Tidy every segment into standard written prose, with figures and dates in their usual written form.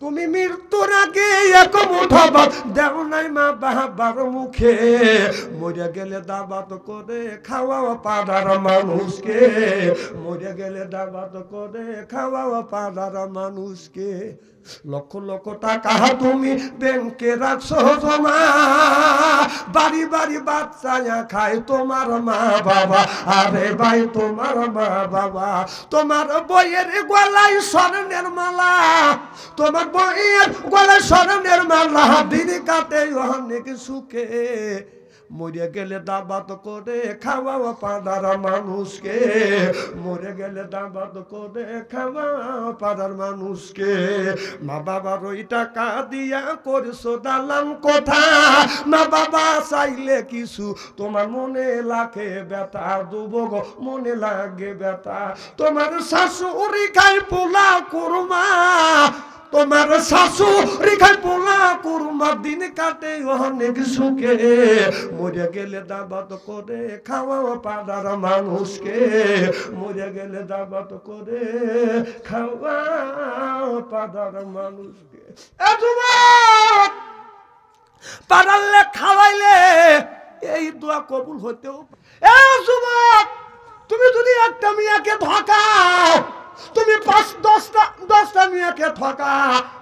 তুমি মৃত্যুর আগে এক মুঠো ভাত দেও নাই মা বাবার মুখে, মরে গেলে দাবাত করে খাওয়াও পাড়ার মানুষকে, মরে গেলে দাবাত করে খাওয়াও পাড়ার মানুষকে। লক্ষ লক্ষ টাকা তুমি ব্যাংকে রাখছো জমা, বাড়ি বাড়ি বাচ্চা খায় তোমার মা বাবা। আরে ভাই তোমার মা বাবা, তোমার বইয়ের গলায় স্বর্ণের মালা, তোমার বইয়ের গলায় স্বর্ণের মালা, দিন কাটে অনেক সুখে, মরে গেলে দাবাত করে খাওয়াও পাড়ার মানুষকে, মরে গেলে দাবাত করে খাওয়াও পাড়ার মানুষকে। মা বাবার ওই টাকা দিয়া করছো দালান কোঠা, মা বাবা চাইলে কিছু তোমার মনে লাগে ব্যথা, যুবক মনে লাগে ব্যথা। তোমার শাশুড়ি খাই পোলা কুরমা, তোমার শাশুড়ি খাই পোলা কুরমা, দিন কাটে অনেক সুখে, মরে গেলে দাবাত করে খাওয়াও পাড়ার মানুষকে, মরে গেলে দাবাত করে খাওয়াও পাড়ার মানুষকে। পাড়ালে খাওয়াইলে এই দোয়া কবুল হতেও। যুবক, তুমি যদি একটা মেয়েকে ঠকাও, তুমি 10টা মেয়েকে ঠকা,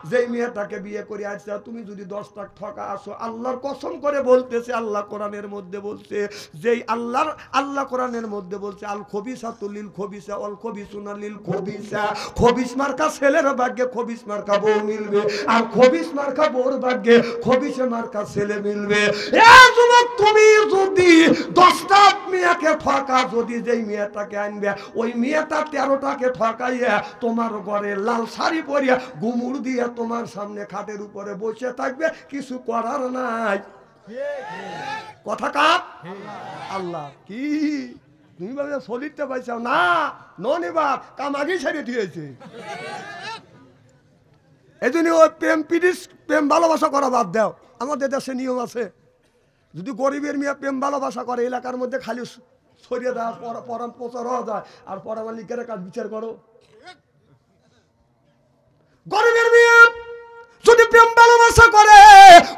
যেই মেয়েটাকে বিয়ে করে আসছে তুমি যদি 10টা ঠকা আসো, আল্লাহর কসম করে বলতেছে, আল্লাহ কোরআনের মধ্যে বলছে, যেই আল্লাহ কোরআনের মধ্যে বলছে, আল খবিসাতু লিল খবিসা ওয়াল খবিসুনা লিল খবিসা, খবিস মার্কা ছেলের ভাগ্যে খবিস মার্কা বউ মিলবে, আর খবিস মার্কা বউর ভাগ্যে খবিসে মার্কা ছেলে মিলবে। এ যুবক, তুমি যদি 10টা মেয়েকে ঠকা, যদি যেই মেয়েটাকে আনবে ওই মেয়েটা 13টাকে ঠকাইয়া তোমার ঘরে লাল শাড়ি পরিয়া গুমুর দিয়া তোমার সামনে খাটের উপরে বসে থাকবে, কিছু করার নাই। কথা কাপ আল্লাহ কি তুমি বলে শরীরটা পাইছাও না, ননিবার কাম আগেই ছেড়ে দিয়েছে। এই জন্য ওই প্রেম ভালোবাসা করা বাদ দাও। আমাদের দেশে নিয়ম আছে, যদি গরিবের মেয়ে প্রেম ভালোবাসা করে এলাকার মধ্যে খালি ছড়িয়ে দেওয়া পরাম প্রচার হওয়া যায়, আর পরামালিকের কাজ বিচার করো। গরিবের মেয়ে যদি প্রেম ভালোবাসা করে,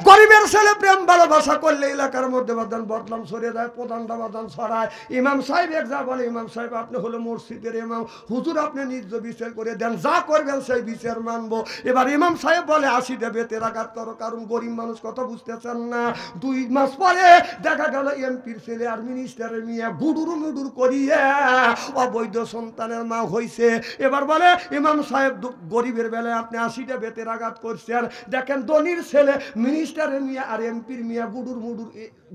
গরিবের ছেলে প্রেম ভালোবাসা করলে এলাকার মধ্যে বদনাম ছড়িয়ে যায়, প্রধানটা বদনাম ছড়ায়। ইমাম সাহেব এক যা বলে, ইমাম সাহেব আপনি হলো মসজিদের ইমাম, হুজুর আপনি নিজ বিচার করে দেন, যা করবেন সেই বিচার মানবো। এবার ইমাম সাহেব বলে 80 দেবে তেরাঘাত করো, কারণ গরিব মানুষ কথা বুঝতেছেন না। 2 মাস পরে দেখা গেল এমপির ছেলে আর মিনিস্টারের মেয়ে গুডুর মুডুর করিয়ে অবৈধ সন্তানের মা হয়েছে। এবার বলে ইমাম সাহেব গরিবের বেলায় আপনি 80টা বেতের আঘাত করছেন, দেখেন ধনির ছেলে মিনিস্টারের মেয়ে আর এমপির মেয়ে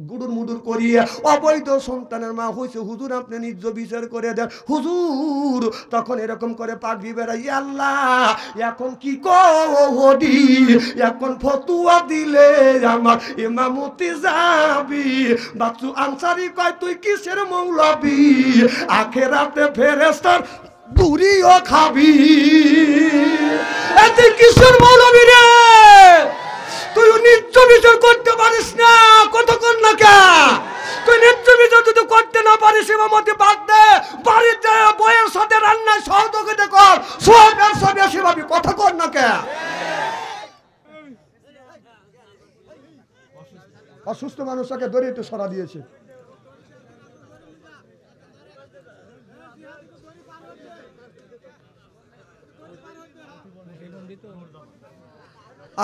গুডুর মুডুর করিয়ে অবৈধ সন্তানের মা হয়েছে, হুজুর আপনি নিজ বিচার করে দেন। হুজুর তখন এরকম করে পাগড়ি বেড়াই, আল্লাহ এখন কি করি, এখন ফতুয়া দিলে আমার ইমামতি যাবি। বাচ্চু আনসারি কয় তুই কিসের মৌলবি, আখেরাতে ফেরেশতার বুড়িও খাবি। তুই কিসের মৌলবি রে, তুই নিত্য বিচার করতে পারিস না, কতক্ষণ না কে তুই নিত্য বিচার যদি করতে না পারিস, ইমামতি বাদ দে, বাড়িতে বইয়ের সাথে রান্নায় সহযোগিতা কর, সবের সবে সেভাবে কথা কর না কে। অসুস্থ মানুষটাকে ধরে একটু সরা দিয়েছে।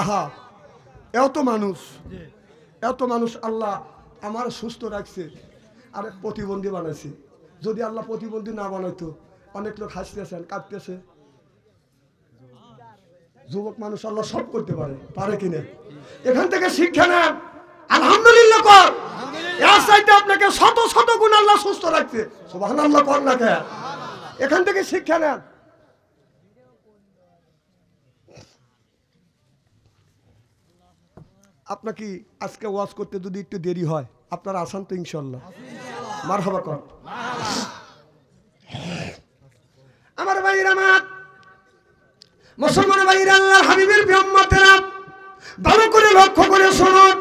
আহা, এত মানুষ আল্লাহ আমার সুস্থ রাখছে, আর প্রতিবন্ধী বানাইছে। যদি আল্লাহ প্রতিবন্ধী না বানাইতো, অনেক লোক হাসতেছেন, কাঁদতেছে। যুবক মানুষ আল্লাহ সব করতে পারে কিনা? এখান থেকে শিক্ষা নেন, আলহামদুলিল্লাহ কর। এর চাইতে আপনাকে শত শত গুণ আল্লাহ সুস্থ রাখছে, সুবহানাল্লাহ কর না কে? এখান থেকে শিক্ষা নেন। আপনাকে আজকে ওয়াজ করতে যদি একটু দেরি হয়, আপনারা আসান তো ইনশাল্লাহ? মারহাবা কর। আমার ভাইরা, আমার মুসলমান ভাইরা, আল্লাহর হাবিবের উম্মতেরা, ভালো করে লক্ষ্য করে শুনুন।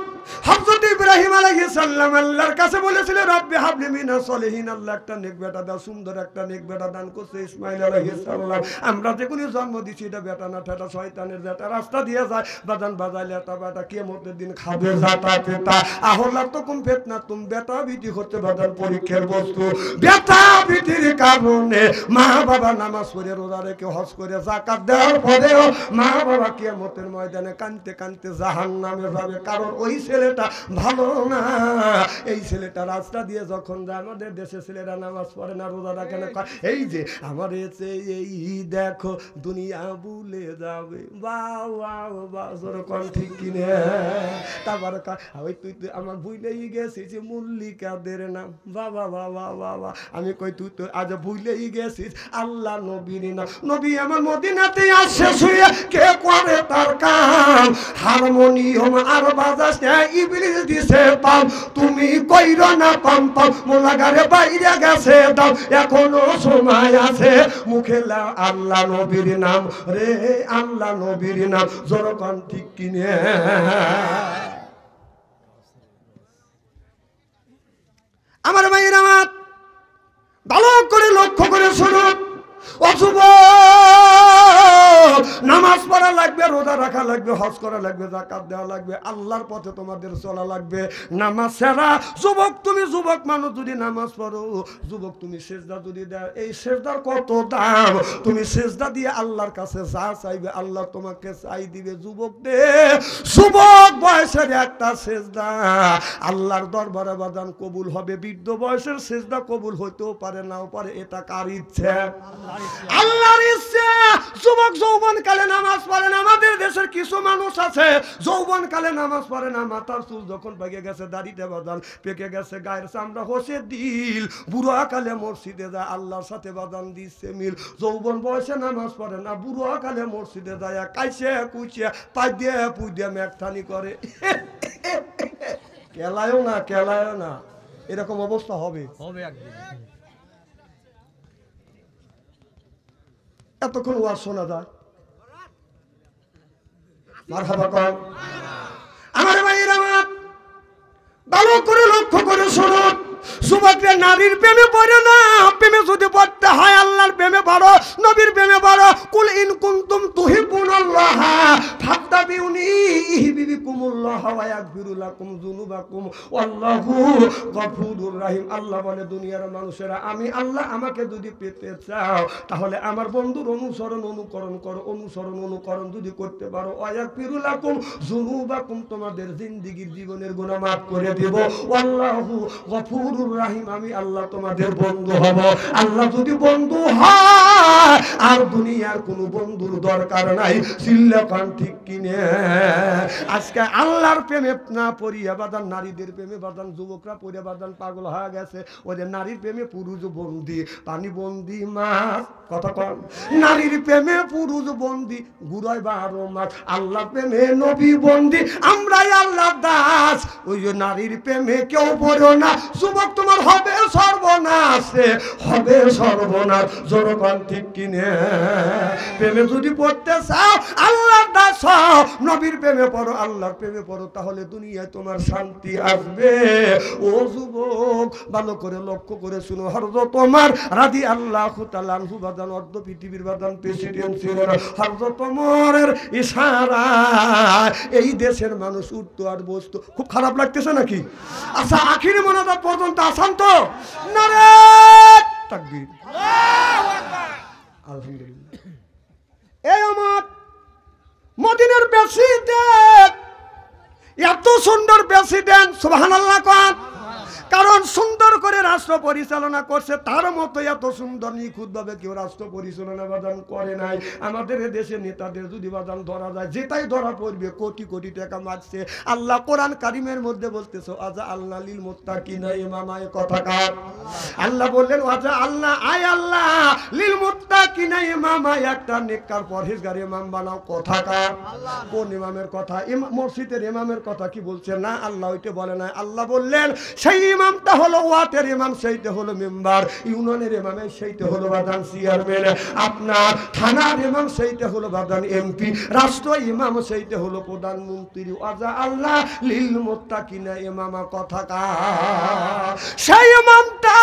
হযরত ইব্রাহিম ইব্রাহিম আলাইহিস সালাম আল্লাহর কাছে বলেছিল রব্বি হাবলি মিনাস সলিহিন, আল্লাহ একটা নেক বেটা দাও, সুন্দর একটা নেক বেটা দান করছে ইসমাঈল আলাইহিস সালাম। আমরা যেগুলি জন্ম দিছি এটা বেটা না ঠেটা শয়তানের বেটা, রাস্তা দিয়ে যায় বাজান বাজাইলে এটা বেটা কিয়ামতের দিন খাবে জাতা পেটা। আহলা তুকুম ফিতনা, তুমি বেটা বিটি হচ্ছে বাজান পরীক্ষার বস্তু। বেটা বিটির কারণে মা বাবা নামাজ পড়ে রোজা রেখে হজ করে যাকাত দেওয়ার পরেও মা বাবা কিয়ামতের ময়দানে কাঁদতে কাঁদতে জাহান্নামে যাবে, কারণ ওই ছেলেটা ভালো না। এই ছেলেটা রাস্তা দিয়ে যখন যায়, আমাদের দেশে ছেলেরা নামাজ পড়ে না, রোজা রাখে না, এই যে আমার এসে এই দেখো দুনিয়া ভুলে যাবে, বাহ ঠিক কিনে। তারপরে ওই তুই আমার ভুলেই গেছিস যে মল্লিকাদের নাম, বাবা বাবা বাবা। আমি কই তুই তো আজ ভুলেই গেছিস আল্লাহ নবীর নাম। নবী আমার মদিনাতে আসে শুয়ে কে করে তার কাম, হারমোনিয়াম আর বাজাস না ইবলিস দিছে পাম, তুমি কইরো না পাম পাম, মোলাগারে বাইরে গেছে দাও, এখনো সময় আছে, মুখে লাও আল্লাহ নবীর নাম রে, আল্লাহ নবীর নাম, জোরকান ঠিক কিনে। আমার ভাইয়ের আমার ভালো করে লক্ষ্য করে শুনুন, নামাজ পড়া লাগবে, রোজা রাখা লাগবে, হজ করা লাগবে, যাকাত দেওয়া লাগবে, আল্লাহর পথে তোমাদের চলা লাগবে। নামাজ ছাড়া যুবক, তুমি যুবক মানুষ যদি নামাজ পড়ো, যুবক তুমি সেজদা যদি দাও, এই সেজদার কত দাম, তুমি সেজদা দিয়ে আল্লাহর কাছে যা চাইবে আল্লাহ তোমাকে চাই দিবে। যুবক দে, যুবক বয়সের একটা সেজদা আল্লাহর দরবারে বাজান কবুল হবে, বৃদ্ধ বয়সের সেজদা কবুল হইতেও পারে নাও পারে, এটা কার ইচ্ছে? আল্লাহর ইচ্ছা। যুবক যৌবন কালে নামাজ পড়ে না, আমাদের দেশের কিছু মানুষ আছে যৌবন কালে নামাজ পড়ে না, মাথার চুল যখন পেকে গেছে, দাড়িতে বাদান পেকে গেছে, গায়ের চামড়া হসে দিল, বুড়া কালে মসজিদে যায় আল্লাহর সাথে বাদান দিচ্ছে মিল। যৌবন বয়সে নামাজ পড়ে না, বুড়া কালে মসজিদে যায় কাইছে কুইছে পাই দিয়ে পুই দিয়ে মেঘটানি করে, কেলায়ও না কেলায়ও না, এরকম অবস্থা হবে একদিন। এতক্ষণ ওয়াজ শোনা যায়, মারহাবা কর। আমার ভাইয়েরা আমার ভালো করে লক্ষ্য করে শুনুন, যুবকরা নারীর প্রেমে পড়ে না, প্রেমে যদি পড়তে হয় আল্লাহর প্রেমে পড়ো, নবীর প্রেমে পড়ো। কুল ইন কুনতুম তুহিব্বুনাল্লাহ ফাত্তাবিউনি ইউহিব্বুকুমুল্লাহ ওয়া ইয়াগফিরু লাকুম যুনুবাকুম ওয়াল্লাহু গফুরুর রহিম। আল্লাহ বলে দুনিয়ার মানুষেরা, আমি আল্লাহ আমাকে যদি পেতে চাও তাহলে আমার বন্ধুর অনুসরণ অনুকরণ করো, অনুসরণ অনুকরণ যদি করতে পারো, ওয়া ইয়াগফিরু লাকুম যুনুবাকুম, তোমাদের জিন্দেগীর জীবনের গুনাহ মাফ করে দেব, ওয়াল্লাহু গফুরুর রহিম, আমি আল্লাহ তোমাদের বন্ধু হব। আল্লাহ যদি বন্ধু হয় আর দুনিয়ার কোনো বন্ধুর দরকার নাই, চিল্লাকান ঠিক কিনে। আজকে আল্লাহর প্রেমে না পড়িয়া বাদান নারীদের প্রেমে বাদান যুবকরা পড়িয়া বাদান পাগল হয়ে গেছে। ওদের নারীর প্রেমে পুরুষ বন্দি, পানি বন্দি মাছ, কথা কম, নারীর প্রেমে পুরুষ বন্দি, ঘুরায় 12 মাস, আল্লাহ প্রেমে নবী বন্দি, আমরাই আল্লাহ দাস। ওই যে নারীর প্রেমে কেউ পড়ো না, যুবক তোমার হবে সর্বনাশ, হবে সর্বনাশ, জোরকান ঠিক কিনে। প্রেমে যদি পড়তে চাও আল্লাহর দাস, নবীর প্রেমে পড়ো, আল্লাহর প্রেমে পড়ো, তাহলে দুনিয়ায় তোমার শান্তি আসবে। ও যুবক ভালো করে লক্ষ্য করে শুনো, হযরত ওমর রাদিয়াল্লাহু তাআলা আনহু বাদান অর্ধ পৃথিবীর বাদান প্রেসিডেন্ট ছিলেন, হযরত ওমরের ইশারা এই দেশের মানুষ উঠতো আর বসতো। খুব খারাপ লাগতেছে নাকি? আচ্ছা আখিরি মোনাজাত পর্যন্ত আসান তো? নারে তাকবীর, আল্লাহু আকবার, আলহামদুলিল্লাহ। এই ওমর মদিনার প্রেসিডেন্ট, এত সুন্দর প্রেসিডেন্ট, সুবহানাল্লাহ কোন, কারণ সুন্দর করে রাষ্ট্র পরিচালনা করছে, তার মতো এত সুন্দর নিখুঁতভাবে কেউ রাষ্ট্র পরিচালনা বাদান করে নাই। আমাদের দেশে নেতাদের যদি বাদান ধরা যায়, যেটাই ধরা পড়বে কোটি কোটি টাকা মারছে। আল্লাহ কোরআন কারিমের মধ্যে বলতেছে ওয়াজা আল্লাহ লিল মুত্তাকিনা ইমামা, কথাকার আল্লাহ বললেন ওয়াজা আল্লাহ, আয় আল্লাহ লিল মুত্তাকিনা ইমামা, একটা নেককার পরহেজগার ইমাম বানাও, কথাকার। কোন ইমামের কথা? মসজিদের ইমামের কথা কি বলছে? না, আল্লাহ ওইটা বলে না। আল্লাহ বললেন সেই ইমামটা হলো ওয়াটের ইমাম, সেইটা হলো মেম্বার, ইউনিয়নের ইমামে সেইটা হলো বাদান চেয়ারম্যান, আপনার থানার ইমাম সেইটা হলো বাদান এমপি, রাষ্ট্র ইমাম সেইটা হলো প্রধানমন্ত্রী। ওয়াজা আল্লাহ লিল মুত্তাকিনা ইমামা কথাকার। সেই ইমামটা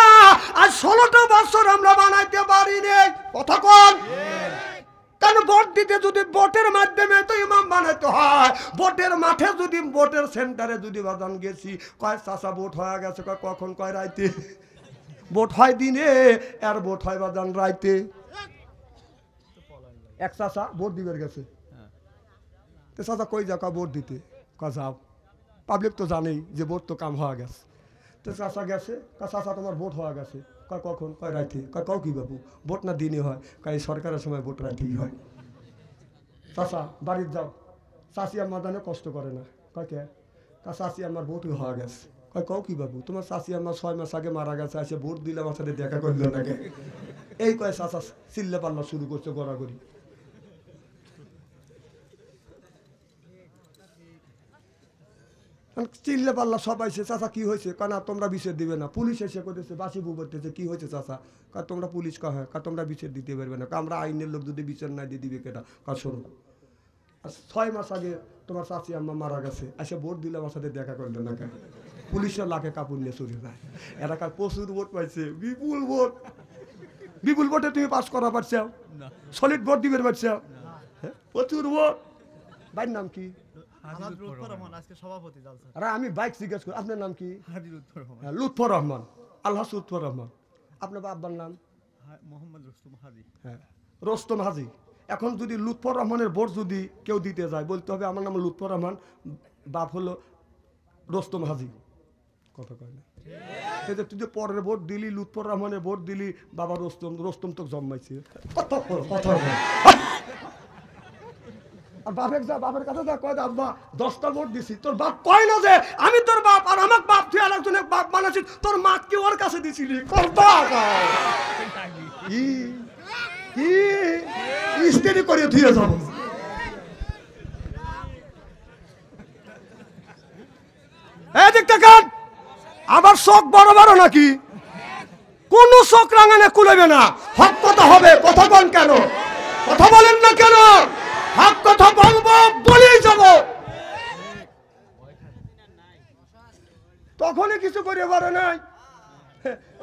আজ 16টা বছর আমরা বানাইতে পারিনি। কথা কোন? কারণ ভোট দিতে যদি ভোটের মাধ্যমে তো ইমাম বানাইতে হয়, ভোটের মাঠে যদি ভোটের সেন্টারে যদি বাদান গেছি, কয় চাচা ভোট হয়ে গেছে, কয় কখন, কয় রাইতে। ভোট হয় দিনে আর ভোট হয় বাদান রাইতে। এক চাচা ভোট দিবে গেছে, তো চাচা কই যাও, কা ভোট দিতে, কা যাও। পাবলিক তো জানেই যে ভোট তো কাম হয়ে গেছে। তো চাচা গেছে, কা চাচা তোমার ভোট হয়ে গেছে, কয় কখন, কয় রাইতে, কয় কও কি বাবু, ভোট না দিনে হয়, কয় সরকারের সময় ভোট রাইতেই হয়। চাচা বাড়ির যাও, চাচি আমার দানে কষ্ট করে না, কয় কে, কা চাচি আমার ভোট হয়ে গেছে, কয় কও কি বাবু, তোমার চাচি আমার 6 মাস আগে মারা গেছে, এসে ভোট দিলে আমার সাথে দেখা করলো নাকি। এই কয় চাচা চিল্লে পাল্লা শুরু করছে গড়াগড়ি। চিল্লে পাল্লা সবাই সে, চাচা কি হয়েছে, কানা তোমরা বিচার দিবে না, পুলিশ এসে করেছে বাসি বউ করতেছে, কি হয়েছে চাচা, কা তোমরা পুলিশ কা হয়, কা তোমরা বিচার দিতে পারবে না, আমরা আইনের লোক যদি বিচার না দিয়ে দিবে কেটা, কা শোনো 6 মাস আগে তোমার চাচি আম্মা মারা গেছে, এসে ভোট দিলে আমার সাথে দেখা করলো না কেন। পুলিশের লাখে কাপড় নিয়ে চলে যায়। এলাকার প্রচুর ভোট পাইছে, বিপুল ভোট। বিপুল ভোটে তুমি পাস করা পারছো, সলিড ভোট দিবে পারছো, প্রচুর ভোট। ভাইয়ের নাম কি? আরে আমি বাইক জিজ্ঞেস করি, আপনার নাম কি? লুৎফর রহমান। আল্লাহ লুৎফর রহমান। আপনার আব্বার নাম? মোহাম্মদ রুস্তম হাজি। হ্যাঁ, রুস্তম হাজি। এখন যদি লুৎফর রহমানের ভোট যদি কেউ দিতে যায়, বলতে হবে আমার নাম লুৎফর রহমান, বাপ হলো রুস্তম হাজি। কথা কয় না? তুই যে পরের ভোট দিলি, লুৎফর রহমানের ভোট দিলি, বাবা রুস্তম, রুস্তম তো জন্মাইছে। কথা আর বাপের যা, বাপের কাছে যা, কয় আব্বা 10টা ভোট দিছি, তোর বাপ কয় না যে আমি তোর বাপ, আর আমার বাপ তুই আর একজনের বাপ বানাচ্ছিস, তোর মা কি ওর কাছে দিছিলি? স্ত্রী করে ধুয়ে যাবো। আবার চোখ বড় বড় নাকি? কোন চোখ রাঙানে কুলেবে না, হক কথা হবে। কথা বল কেন? কথা বলেন না কেন? হক কথা বলবো, বলেই যাব। তখনই কিছু করে পারে নাই।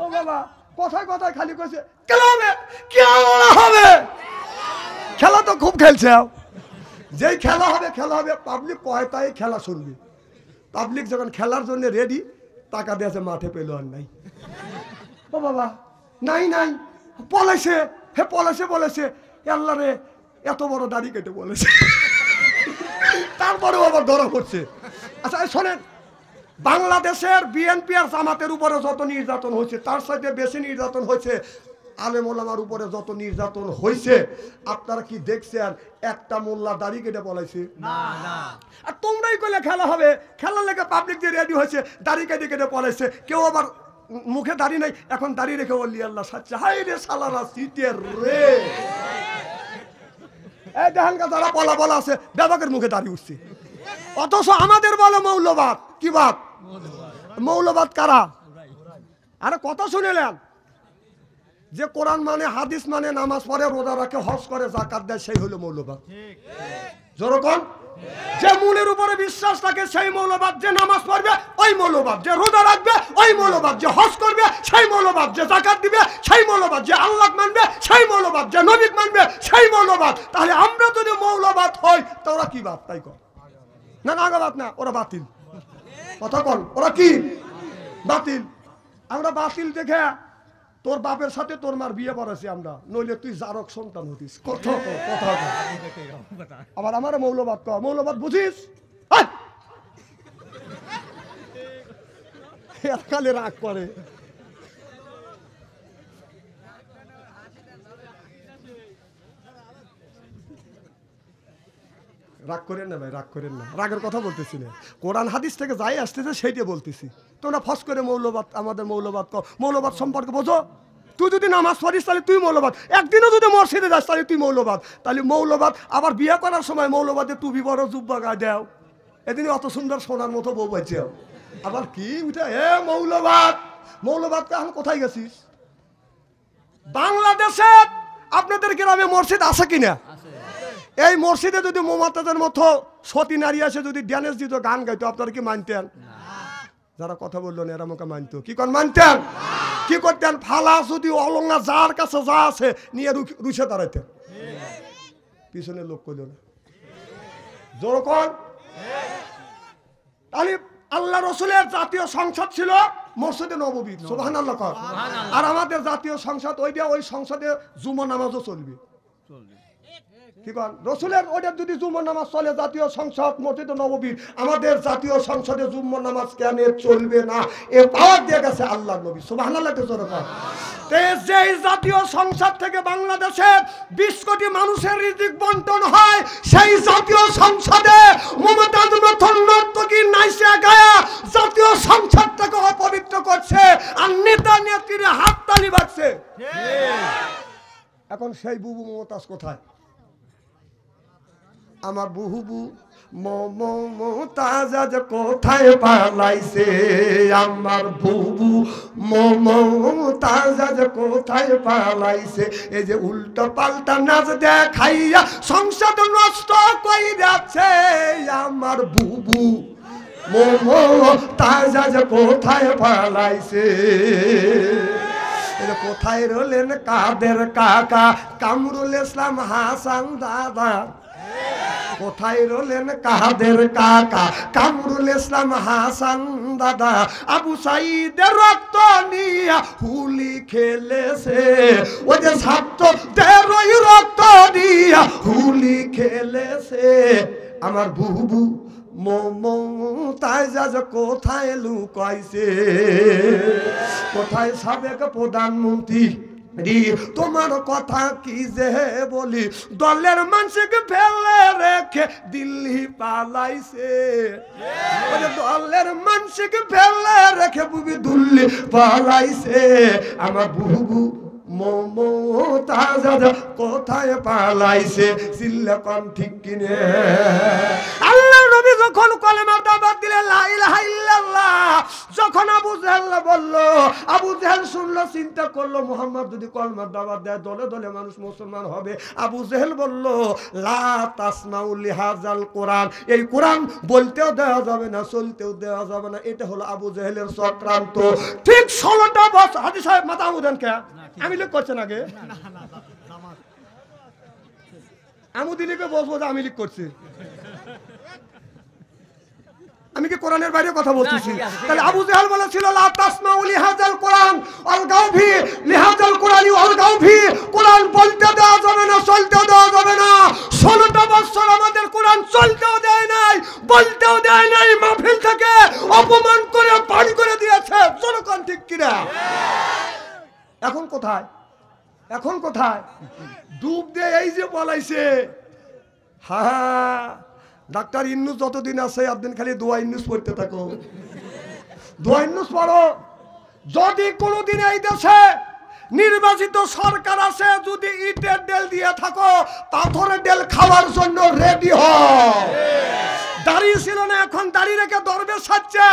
ও বাবা, কথায় কথায় খালি কইছে খেলা হবে, খেলা হবে। খেলা তো খুব খেলছে, যেই খেলা হবে, খেলা হবে, পাবলিক কয় তাই খেলা শুনবে। পাবলিক যখন খেলার জন্য রেডি, টাকা দিয়েছে, মাঠে পেল আর নাই। ও বাবা, নাই নাই, পলাইছে, হে পলাইছে, বলেছে আল্লাহ রে এত বড় দাড়ি কেটে বলেছে। তারপরেও আবার ধরা পড়ছে। আচ্ছা শোনেন, বাংলাদেশের বিএনপি আর জামাতের উপরে যত নির্যাতন হয়েছে, তার সাথে বেশি নির্যাতন হয়েছে আলেম ওলামার উপরে যত নির্যাতন হয়েছে। আপনারা কি দেখছেন একটা মোল্লা দাড়ি কেটে পলাইছে? আর তোমরাই কইলে খেলা হবে, খেলার লেগে পাবলিক যে রেডি হয়েছে, দাড়ি কেটে কেটে পলাইছে। কেউ আবার মুখে দাড়ি নাই, এখন দাড়ি রেখে বললি আল্লাহ সাচ্চা, হাই রে সালারা সিটের রে। এই দেখেন যারা বলা বলা আছে, বেবাকের মুখে দাড়ি উঠছে, অথচ আমাদের বলে মৌলবাদ। কি বাদ? মৌলবাদ কারা? আরে কথা শুনেলেন যে কোরআন মানে, হাদিস মানে, নামাজ পড়ে, রোজা রাখে, হজ করে, যাকাত দেয়, সেই হলো মৌলবাদ। যেরকম যে মূলের উপরে বিশ্বাস থাকে সেই মৌলবাদ, যে নামাজ পড়বে ওই মৌলবাদ, যে রোজা রাখবে ওই মৌলবাদ, যে হজ করবে সেই মৌলবাদ, যে যাকাত দিবে সেই মৌলবাদ, যে আল্লাহ মানবে সেই মৌলবাদ, যে নবী মানবে সেই মৌলবাদ। তাহলে আমরা যদি মৌলবাদ হই, তা ওরা কি বাদ? তাই কর না, নাগাবাদ না, ওরা বাতিল। কথা কন, ওরা কি বাতিল? আমরা বাতিল দেখে তোর বাপের সাথে তোর মার বিয়ে পড়াছি আমরা, নইলে তুই জারক সন্তান হতিস। কথা কথা আবার আমার মৌলবাদ কর, মৌলবাদ বুঝিস? কালে রাগ করে। রাগ করেন না ভাই, রাগ করেন না, রাগের কথা বলতেছি না, কোরআন হাদিস থেকে যাই আসতেছে সেইটা বলতেছি। তোমরা ফস করে মৌলবাদ, আমাদের মৌলবাদ কর, মৌলবাদ সম্পর্কে বোঝো। তুই যদি নামাজ পড়িস তাহলে তুই মৌলবাদ, একদিনও যদি মসজিদে যাস তাহলে তুই মৌলবাদ। তাহলে মৌলবাদ আবার বিয়ে করার সময় মৌলবাদে টুপি বড় জুব্বা গায়ে দেও, এদিন অত সুন্দর সোনার মতো বউ পাইছে, আবার কি উঠে এ মৌলবাদ, মৌলবাদ এখন কোথায় গেছিস? বাংলাদেশে আপনাদের গ্রামে মসজিদ আছে কিনা? এই মসজিদে যদি মোমাতাদের মতো সতী নারী আসে যদি ড্যান্স দিত, গান গাইতো, আপনারা কি মানতেন? যারা কথা বললো না এরা মুখে মানতো, কি কর মানতেন? কি করতেন? ফালা যদি অলঙ্গা যার কাছে যা আছে নিয়ে রুষে দাঁড়াইতেন, পিছনে লোক করল না। যখন তাহলে আল্লাহ রসুলের জাতীয় সংসদ ছিল মসজিদে নববী, সুবহানাল্লাহ। আর আমাদের জাতীয় সংসদ ওইটা, ওই সংসদে জুমা নামাজও চলবে। রসুলের ওইটা যদি জুম্মার নামাজ চলে জাতীয় সংসদ মসজিদে নববীর, আমাদের জাতীয় সংসদে জুম্মার নামাজ কেন চলবে না? এ পাওয়ার দিয়ে গেছে আল্লাহর নবী, সুবহানাল্লাহ। যেই জাতীয় সংসদ থেকে বাংলাদেশে 20 কোটি মানুষের রিজিক বন্টন হয়, সেই জাতীয় সংসদে মুমতাজ মথন নর্তকী নাইসা গায়া জাতীয় সংসদটাকে অপবিত্র করছে, আর নেতা নেত্রীরা হাততালি বাজছে। এখন সেই বুবু মমতাজ কোথায়? আমার বুবু মমতাজ আজ কোথায় পালাইছে? আমার বুবু মমতাজ আজ কোথায় পালাইছে? এই যে উল্টো পাল্টা নাচ দেখাইয়া সংসদ নষ্ট কই যাচ্ছে, আমার বুবু মমতাজ আজ কোথায় পালাইছে? কোথায় রলেন কাদের কাকা কামরুল ইসলাম হাসান দাদা? কোথায় রলেন কাদের কাকা কামরুল ইসলাম হাসান দাদা? আবু সাইদের রক্ত নিয়া হুলি খেলেছে, ওই যে ছাত্রদের ওই রক্ত নিয়া হুলি খেলেছে। আমার বুবু মমতাজ আজ কোথায় লুকাইছে? কোথায় সাবেক প্রধানমন্ত্রী? তোমার কথা কি যে বলি, দলের মানুষকে ফেলে রেখে দিল্লি পালাইছে। দলের মানুষকে ফেলে রেখে বুবি দিল্লি পালাইছে। আমার বুবু মমতাজ কোথায় পালাইছে? চিল্লাপান ঠিক কিনে? আল্লাহ নবী যখন কলেমার দাওয়াত দিলেন লা ইলাহা ইল্লাল্লাহ, যখন আবু জাহেল বলল, আবু জাহেল শুনলো, চিন্তা করলো মুহাম্মদ যদি কলেমার দাওয়াত দেয় দলে দলে মানুষ মুসলমান হবে। আবু জাহেল বলল লা তাসমাউ লিহাযাল কোরআন, এই কোরআন বলতেও দেওয়া যাবে না, চলতেও দেওয়া যাবে না। এটা হলো আবু জাহেলের চক্রান্ত। ঠিক 16টা বছর হাজি সাহেব মাথা উদান কে আমি লিখ করছেন আগে আমুদিনীকে বসবো যে আমি লিখ করছি, আমি কি কোরআনের বাইরে কথা বলতেছি? তাহলে আবু জাহেল বলেছিল লা তাসমাউ লিহাযাল কোরআন আলগাউ ফি লিহাযাল কোরআনি আলগাউ ফি, কোরআন বলতে দেওয়া যাবে না, চলতে দেওয়া যাবে না। 16টা বছর আমাদের কোরআন চলতেও দেয় নাই, বলতেও দেয় নাই, মাহফিল থেকে অপমান করে পানি করে দিয়েছে। জনগণ ঠিক কিনা? এখন কোথায়? এখন কোথায়? ডুব দিয়ে এই যে বলাইছে। হ্যাঁ, ডাক্তার ইন্নুস যতদিন আছে আপনি খালি দোয়া ইন্নুস পড়তে থাকো, দোয়া ইন্নুস পড়ো। যদি কোনোদিন এই দেশে নির্বাচিত সরকার আছে, যদি ইটের ডেল দিয়ে থাকো, পাথরের ডেল খাওয়ার জন্য রেডি হও। দাড়ি ছিল না, এখন দাড়ি রেখে দরবেশ সাজছে,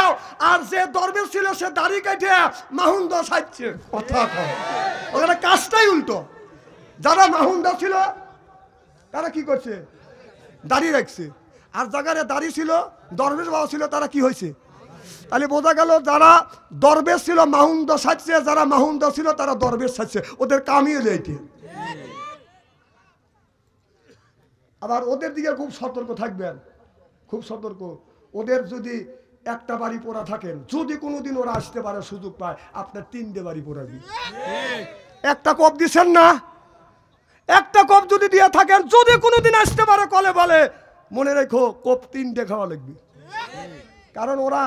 আর যে দরবেশ ছিল সে দাড়ি কেটে মাহুন্দ সাজছে। কথা ওখানে কাজটাই উল্টো। যারা মাহুন্দ ছিল তারা কি করছে? দাড়ি রাখছে। আর জায়গায় দাড়ি ছিল, দরবেশ বাবা ছিল, তারা কি হয়েছে? তাহলে বোঝা গেল যারা দরবেশ ছিল মাহুন্দ সাজছে, যারা মাহুন্দ ছিল তারা দরবেশ সাজছে। ওদের কামিয়ে লেইতে। আবার ওদের দিকে খুব সতর্ক থাকবেন, খুব সতর্ক। ওদের যদি একটা বাড়ি পোড়া থাকেন, যদি কোনোদিন ওরা আসতে পারে, সুযোগ পায়, আপনার 3টে বাড়ি পোড়াবি। একটা কোপ দিচ্ছেন না, একটা কোপ যদি দিয়ে থাকেন, যদি কোনোদিন আসতে পারে কলে বলে, মনে রেখো কোপ 3টে খাওয়া লাগবে। কারণ ওরা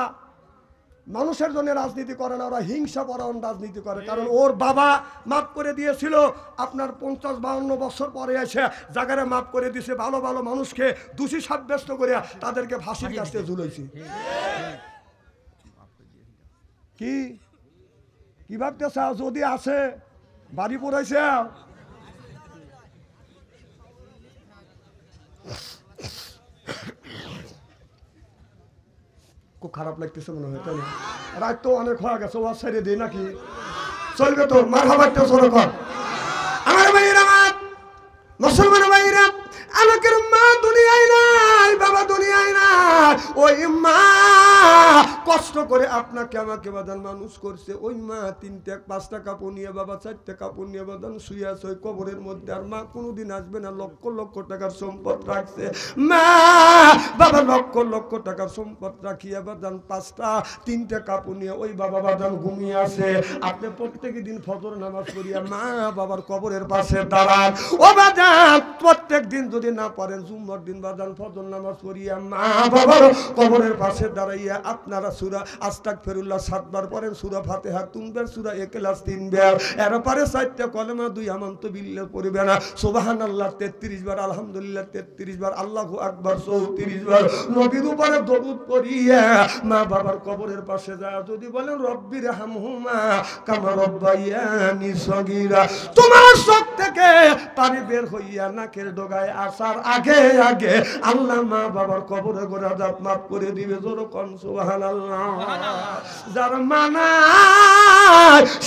মানুষের জন্য রাজনীতি করে না, ওরা হিংসা পরায়ণ রাজনীতি করে। কারণ ওর বাবা মাফ করে দিয়েছিল, আপনার 50-52 বছর পরে এসে জায়গায় মাফ করে দিয়েছে। ভালো ভালো মানুষকে দোষী সাব্যস্ত করে তাদেরকে ফাঁসির কাছে ঝুলেছে। কি কি ভাবতেছে? যদি আসে বাড়ি পড়াইছে, খুব খারাপ লাগতেছে মনে হয়, তাই না? রাত তো অনেক হয়ে গেছে, ওয়াজ ছেড়ে দিই নাকি? চলবে তো? মারহাবাটা শুরু কর। আমার ভাইয়েরা, আমার মুসলমান ভাইয়েরা, আমাকে মা দুনিয়ায় নাই, বাবা দুনিয়ায় নাই। ওই মা কষ্ট করে আপনাকে আমাকে বাদান মানুষ করছে। ওই মা 3-5 কাপড় নিয়ে, বাবা 4 কাপড় নিয়ে বাদান শুয়ে আছে ওই কবরের মধ্যে। আর মা কোনোদিন আসবে না, লক্ষ লক্ষ টাকার সম্পদ রাখছে মা বাবা, লক্ষ লক্ষ টাকার সম্পদ রাখিয়া বাদান 3টে কাপড় নিয়ে ওই বাবা বাদান ঘুমিয়ে আছে। আপনি প্রত্যেক দিন ফজর নামাজ পড়িয়া মা বাবার কবরের পাশে দাঁড়ান। ও বাদান প্রত্যেক দিন যদি না পারেন, জুম্মার দিন বাদান ফজর নামাজ পড়িয়া মা বাবার কবরের পাশে দাঁড়াইয়া আপনারা সূরা আস্তাগফিরুল্লাহ 7 বার পড়েন, সূরা ফাতিহা 3 বার, সূরা ইখলাস 3 বার, এরপরে 4টা কলেমা 2 আমানতু বিল্লাহ পড়বে না, সুবহানাল্লাহ 33 বার, আলহামদুলিল্লাহ 33 বার, আল্লাহু আকবার 34 বার, নবীর উপরে দরুদ পড়িয়া মা বাবার কবরের পাশে যায় যদি বলেন রব্বির হামহুমা কামা রব্বায়ানি সগীরা, তোমার চোখ থেকে পানি বের হইয়া নাকের ডগায় আসার আগে আগে আল্লাহ মা বাবার কবরে গোরা জাত মাফ করে দিবে। জোর কোন সুবহানাল্লাহ। যার মানা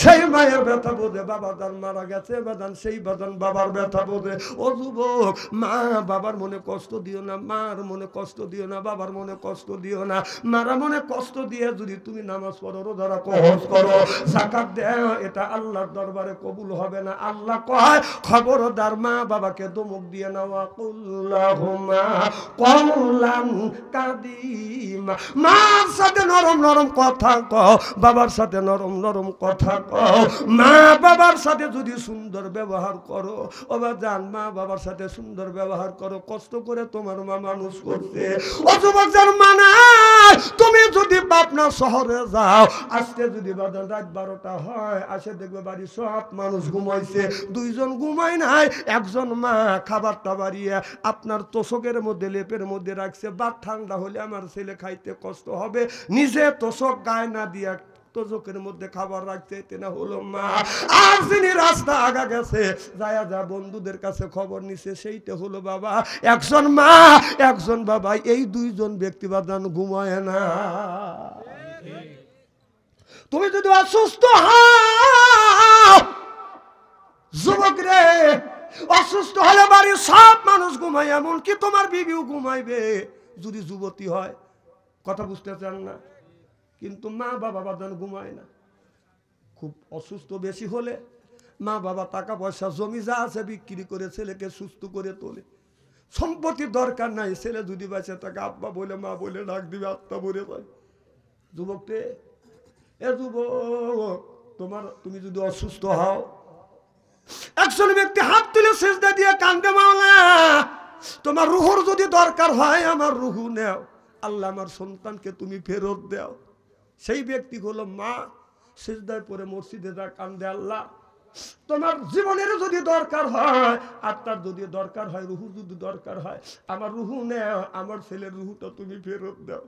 সেই মায়ের ব্যথা বোঝে, বাবা যার মারা গেছে বাদান সেই বাদান বাবার ব্যথা বোঝে। ও যুবক, মা বাবার মনে কষ্ট দিও না, মার মনে কষ্ট দিও না, বাবার মনে কষ্ট দিও না। মারা মনে কষ্ট দিয়ে যদি তুমি নামাজ পড়ো, রোজা রাখো, হজ করো, যাকাত দাও, এটা আল্লাহর দরবারে কবুল হবে না। আল্লাহ কয় খবরদার মা বাবাকে ধমক দিয়ে নাও, কুল্লাহুমা কওলান কাদিমা, মার সাথে নরম নরম কথা কও, বাবার সাথে নরম নরম কথা কও। মা বাবার সাথে যদি সুন্দর ব্যবহার করো, ও বাজান মা বাবার সাথে সুন্দর ব্যবহার করো। কষ্ট করে তোমার মা মানুষ করছে। ও যুবক, যার মানা তুমি যদি পাবনা শহরে যাও, আজকে যদি বাজান রাত 12টা হয়, আসে দেখবে বাড়ি সব মানুষ ঘুমাইছে, 2 জন ঘুমায় নাই, একজন মা খাবারটা বাড়িয়ে আপনার তোষকের মধ্যে লেপের মধ্যে রাখছে। বা ঠান্ডা হলে আমার ছেলে খাইতে কষ্ট হবে, নিজে তোষক গায়ে না দিয়া তোষকের মধ্যে খাবার রাখতে না হলো মা। আর যিনি রাস্তা আগা গেছে যায়া যা বন্ধুদের কাছে খবর নিছে, সেইটা হলো বাবা। একজন মা একজন বাবা, এই 2 জন ব্যক্তি বাদান ঘুমায় না। তুমি যদি অসুস্থ হও যুবক রে, অসুস্থ হলে বাড়ির সব মানুষ ঘুমায়, এমনকি তোমার বিবিও ঘুমাইবে যদি যুবতী হয়। কথা বুঝতে চান না? কিন্তু মা বাবা বাদান ঘুমায় না। খুব অসুস্থ বেশি হলে মা বাবা টাকা পয়সা জমি যা আছে বিক্রি করে ছেলেকে সুস্থ করে তোলে। সম্পত্তির দরকার নাই, ছেলে যদি বাঁচে তাকে আব্বা বলে মা বলে ডাক দিবে, আত্মা বলে পায়। যুবককে, এ যুবক, তুমি যদি অসুস্থ হও, একজন ব্যক্তি হাত তুলে সিজদা দিয়ে কান্দে, মাওলা তোমার রুহুর যদি দরকার হয় আমার রুহু নেও, আল্লাহ আমার সন্তানকে তুমি ফেরত দাও। সেই ব্যক্তি হলো মা। সিজদায় পড়ে মসজিদে যা কান্দে, আল্লাহ তোমার জীবনের যদি দরকার হয়, আত্মার যদি দরকার হয়, রুহুর যদি দরকার হয়, আমার রুহু নেও, আমার ছেলের রুহুটা তুমি ফেরত দাও।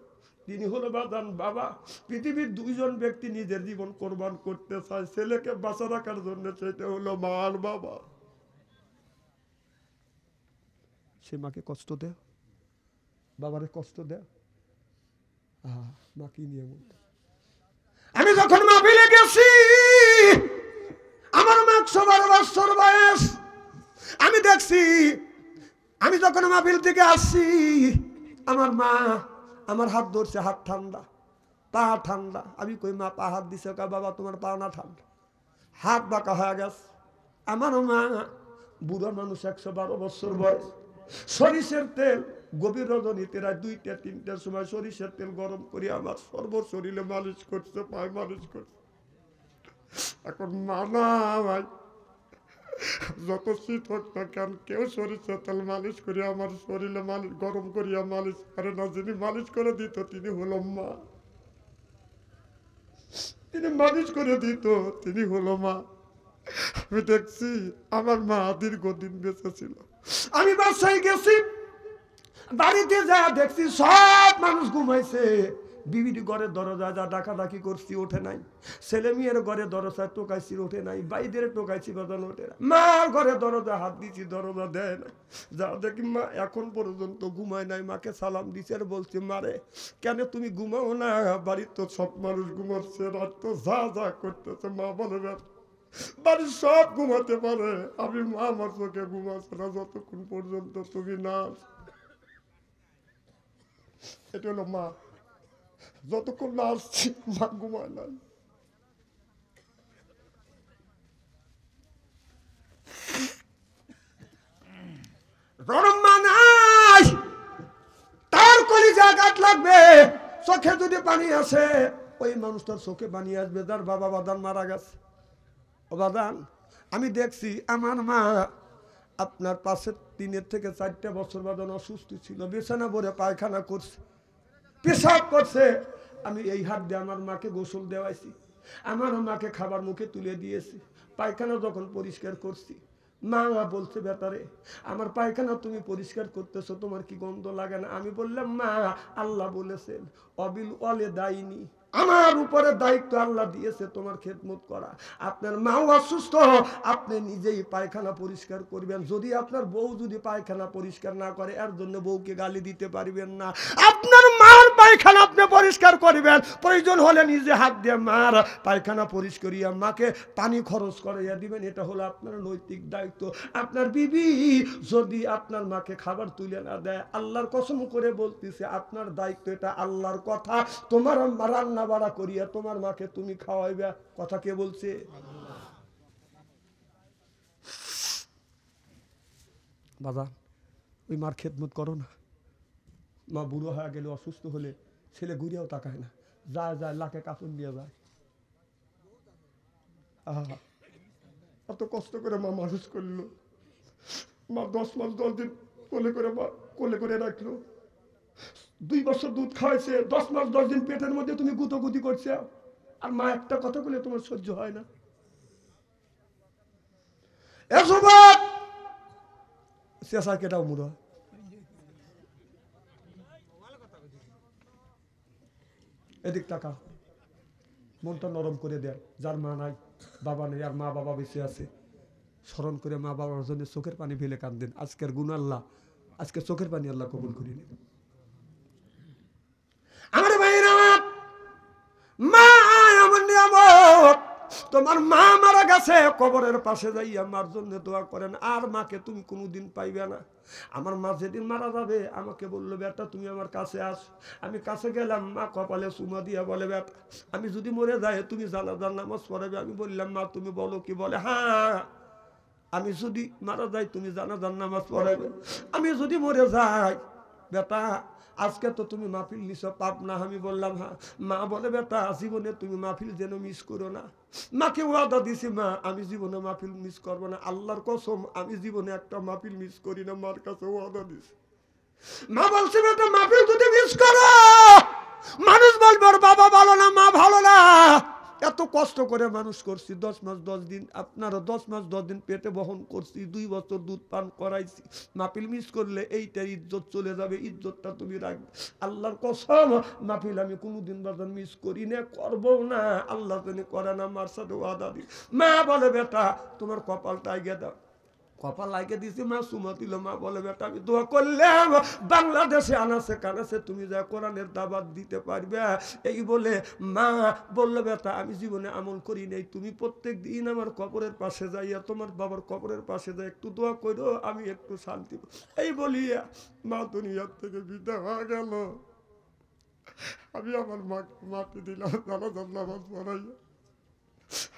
তিনি হলো বাদান বাবা। পৃথিবীর 2 জন ব্যক্তি নিজের জীবন কোরবান করতে চায় ছেলেকে বাঁচা রাখার জন্য, সেটা হলো মা আর বাবা। সে মাকে কষ্ট দেয়, বাবারে কষ্ট দেয়। মা কি নিয়ে বলতে, আমি যখন মাহফিলে গেছি, আমার মা 112 বছর বয়স, আমি দেখছি, আমি যখন মাহফিল থেকে আসছি, আমার মা আমার হাত ধরছে, হাত ঠান্ডা, পা ঠান্ডা। আমি কই মা পা হাত দিছে, বাবা তোমার পা না ঠান্ডা, হাত বাঁকা হয়ে গেছে। আমার মা বুড়ো মানুষ, 112 বছর বয়স, সরিষের তেল গভীর রজনীতে রাত 2টা-3টার সময় সরিষার তেল গরম করে আমার সর্ব শরীরে মালিশ করছে, পায়ে মালিশ করছে। এখন মানা ভাই, যত শীত হোক না কেন, কেউ সরিষার তেল মালিশ করে আমার শরীরে মালিশ গরম করিয়া মালিশ করে না। যিনি মালিশ করে দিত তিনি হলো মা, তিনি মালিশ করে দিত তিনি হলো মা। আমি দেখছি আমার মা দীর্ঘদিন বেঁচে ছিল। আমি বাসায় গেছি, বাড়িতে যা দেখছি সব মানুষ ঘুমাইছে, বিবির ঘরে দরজা যা ডাকাডাকি করছি ওঠে নাই, ছেলে মেয়ের ঘরে দরজা টোকাইছি ওঠে নাই, বাইদের টোকাইছি বাজানো ওঠে না, মার ঘরে দরজা হাত দিছি দরজা দেয় না। যা দেখি মা এখন পর্যন্ত ঘুমায় নাই, মাকে সালাম দিছে আর বলছে মারে কেন তুমি ঘুমাও না, বাড়ির তো সব মানুষ ঘুমাচ্ছে, রাত তো যা যা করতেছে। মা বলে বাড়ির সব ঘুমাতে পারে, আমি মা আমার চোখে ঘুমাচ্ছে না যতক্ষণ পর্যন্ত তুমি না। এটা হলো মা, যতক্ষণ না আসছি মা ঘুমায় নাই। তার কলিজা কাট লাগবে, চোখে যদি পানি আসে ওই মানুষটার চোখে পানি আসবে যার বাবা বাদান মারা গেছে। ও বাদান, আমি দেখছি আমার মা আপনার 3 থেকে 4 বছর বাদান অসুস্থ ছিল, বিছানা ভরে পায়খানা করছে, পেশাব করছে। আমি এই হাত দিয়ে আমার মাকে গোসল দেওয়াইছি, আমার মাকে খাবার মুখে তুলে দিয়েছি, পায়খানা যখন পরিষ্কার করছি মা বলছে বেটারে আমার পায়খানা তুমি পরিষ্কার করতেছো, তোমার কি গন্ধ লাগে না? আমি বললাম মা আল্লাহ বলেছেন অবিল ওয়ালে দায়নি, আমার উপরে দায়িত্ব আল্লাহ দিয়েছে তোমার খেদমত করা। আপনার মাও অসুস্থ, আপনি নিজেই পায়খানা পরিষ্কার করবেন। যদি আপনার বউ যদি পায়খানা পরিষ্কার না করে এর জন্য বউকে গালি দিতে পারবেন না। আপনার মার পায়খানা আপনি পরিষ্কার করবেন, প্রয়োজন হলে নিজে হাত দিয়ে মার পায়খানা পরিষ্কারিয়া মাকে পানি খরচ করাইয়া দিবেন, এটা হলো আপনার নৈতিক দায়িত্ব। আপনার বিবি যদি আপনার মাকে খাবার তুলে না দেয়, আল্লাহর কসম করে বলতেছে আপনার দায়িত্ব, এটা আল্লাহর কথা। তোমার রান্না বাড়া করিয়া তোমার মাকে তুমি খাওয়াইবে, কথা কে বলছে? বাবা ওই মার খেদমত করো না। মা বুড়ো হয়ে গেলে অসুস্থ হলে ছেলে ঘুরিয়াও তাকায় না, যায় যায় লাখে কাপড় নিয়ে যায়। আহা এত কষ্ট করে মা মানুষ করলো, মা 10 মাস 10 দিন কোলে করে রাখলো, 2 বছর দুধ খাওয়াইছে, 10 মাস 10 দিন পেটের মধ্যে তুমি গুতোগুতি করছে, আর মা একটা কথা বলে তোমার সহ্য হয় না। শেষা কেটাও মুড়া এদিক টাকা মনটা নরম করে দেয়। যার মা নাই বাবা নেই আর মা বাবা বেঁচে আছে, স্মরণ করে মা বাবার জন্য চোখের পানি ফেলে কান্দেন। আজকের গুণ আল্লাহ, আজকে চোখের পানি আল্লাহ কবুল করে নিন। আমার ভাইরা মা আমার নিয়ামত, তোমার মা মারা গেছে, কবরের পাশে যাইয়া মার জন্য দোয়া করেন, আর মাকে তুমি কোনোদিন পাইবে না। আমার মা যেদিন মারা যাবে আমাকে বললো বেটা তুমি আমার কাছে আস। আমি কাছে গেলাম, মা কপালে চুমা দিয়া বলে বেটা আমি যদি মরে যাই তুমি জানাজার নামাজ পড়াবে। আমি বললাম মা তুমি বলো কি? বলে হ্যাঁ আমি যদি মারা যাই তুমি জানাজার নামাজ পড়াবে। আমি যদি মরে যাই বেটা আজকে তো তুমি মাহফিল নিছো পাপ না? আমি বললাম হ্যাঁ। মা বলে বেটা জীবনে তুমি মাহফিল যেন মিস করো না। মাকে ওয়াদা দিছি মা আমি জীবনে মাহফিল মিস করবো না, আল্লাহর কসম আমি জীবনে একটা মাহফিল মিস করি না, মার কাছে ওয়াদা দিছি। মা বলছে বেটা মাহফিল যদি মিস করো মানুষ বলবে ওর বাবা ভালো না মা ভালো না। এত কষ্ট করে মানুষ করছি, 10 মাস 10 দিন আপনারা 10 মাস 10 দিন পেটে বহন করছি, 2 বছর দুধ পান করাইছি। মাহফিল মিস করলে এইটার ইজ্জত চলে যাবে, ইজ্জতটা তুমি রাখবে। আল্লাহর কসম মাহফিল আমি কোনোদিন বাজার মিস করি না, করবো না, আল্লাহ জানি করে না। মার সাথে ওয়াদা দি। মা বলে বেটা তোমার কপালটা আগে দাও। কপাল লাগিয়ে দিছি, মা চুমা দিল। মা বলে বেটা আমি দোয়া করলাম বাংলাদেশে আনাছে কানাছে তুমি যা কোরআনের দাওয়াত দিতে পারবে। এই বলে মা বললো বেটা আমি জীবনে আমল করি নাই, তুমি প্রত্যেক দিন আমার কবরের পাশে যাইয়া তোমার বাবার কবরের পাশে যাই একটু দোয়া করো, আমি একটু শান্তি। এই বলিয়া মা দুনিয়ার থেকে বিদায় হয়ে গেল। আমি আমার মাকে দিলাম জানাজার নামাজ পড়াইয়া।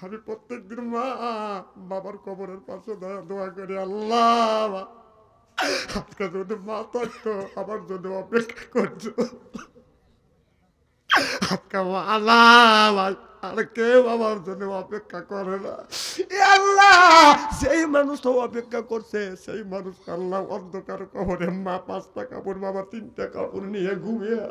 আমি প্রত্যেক দিন মা বাবার কবরের পাশে দোয়া করি, আল্লাহ আজকে যদি মা থাকতো আমার জন্য অপেক্ষা করছো, আজকে আল্লাহ আর কেউ আমার জন্য অপেক্ষা করে না। আল্লাহ সেই মানুষ তো অপেক্ষা করছে, সেই মানুষ আল্লাহ অন্ধকার কবরে মা 5টা কাপড় বাবা 3টা কাপড় নিয়ে ঘুমিয়ে।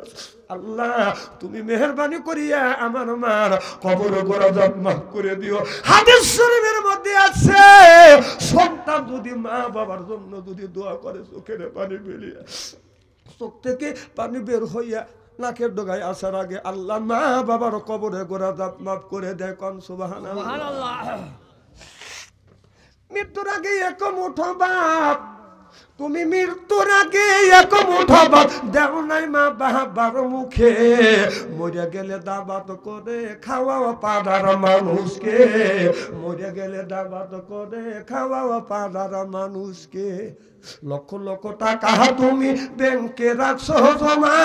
আল্লাহ তুমি মেহেরবানি করিয়া আমার মার কবর গোড়া মাফ করে দিও। হাদিস শরীফের মধ্যে আছে সন্তান যদি মা বাবার জন্য যদি দোয়া করে চোখের পানি বেরিয়ে চোখ থেকে পানি বের হইয়া নাকের ডগায় আসার আগে আল্লাহ মা বাবার কবরে গোরা মাফ করে দেয়। কোন সুবহানাল্লাহ। মৃত্যুর আগে এক মুঠো বাপ, তুমি মৃত্যুর আগে এক মুঠো ভাত দেও নাই মা বাবার মুখে, মরে গেলে দাবাত করে খাওয়াও পাড়ার মানুষকে, মরে গেলে দাবাত করে খাওয়াও পাড়ার মানুষকে। লক্ষ লক্ষ টাকা তুমি ব্যাংকে রাখছো জমা,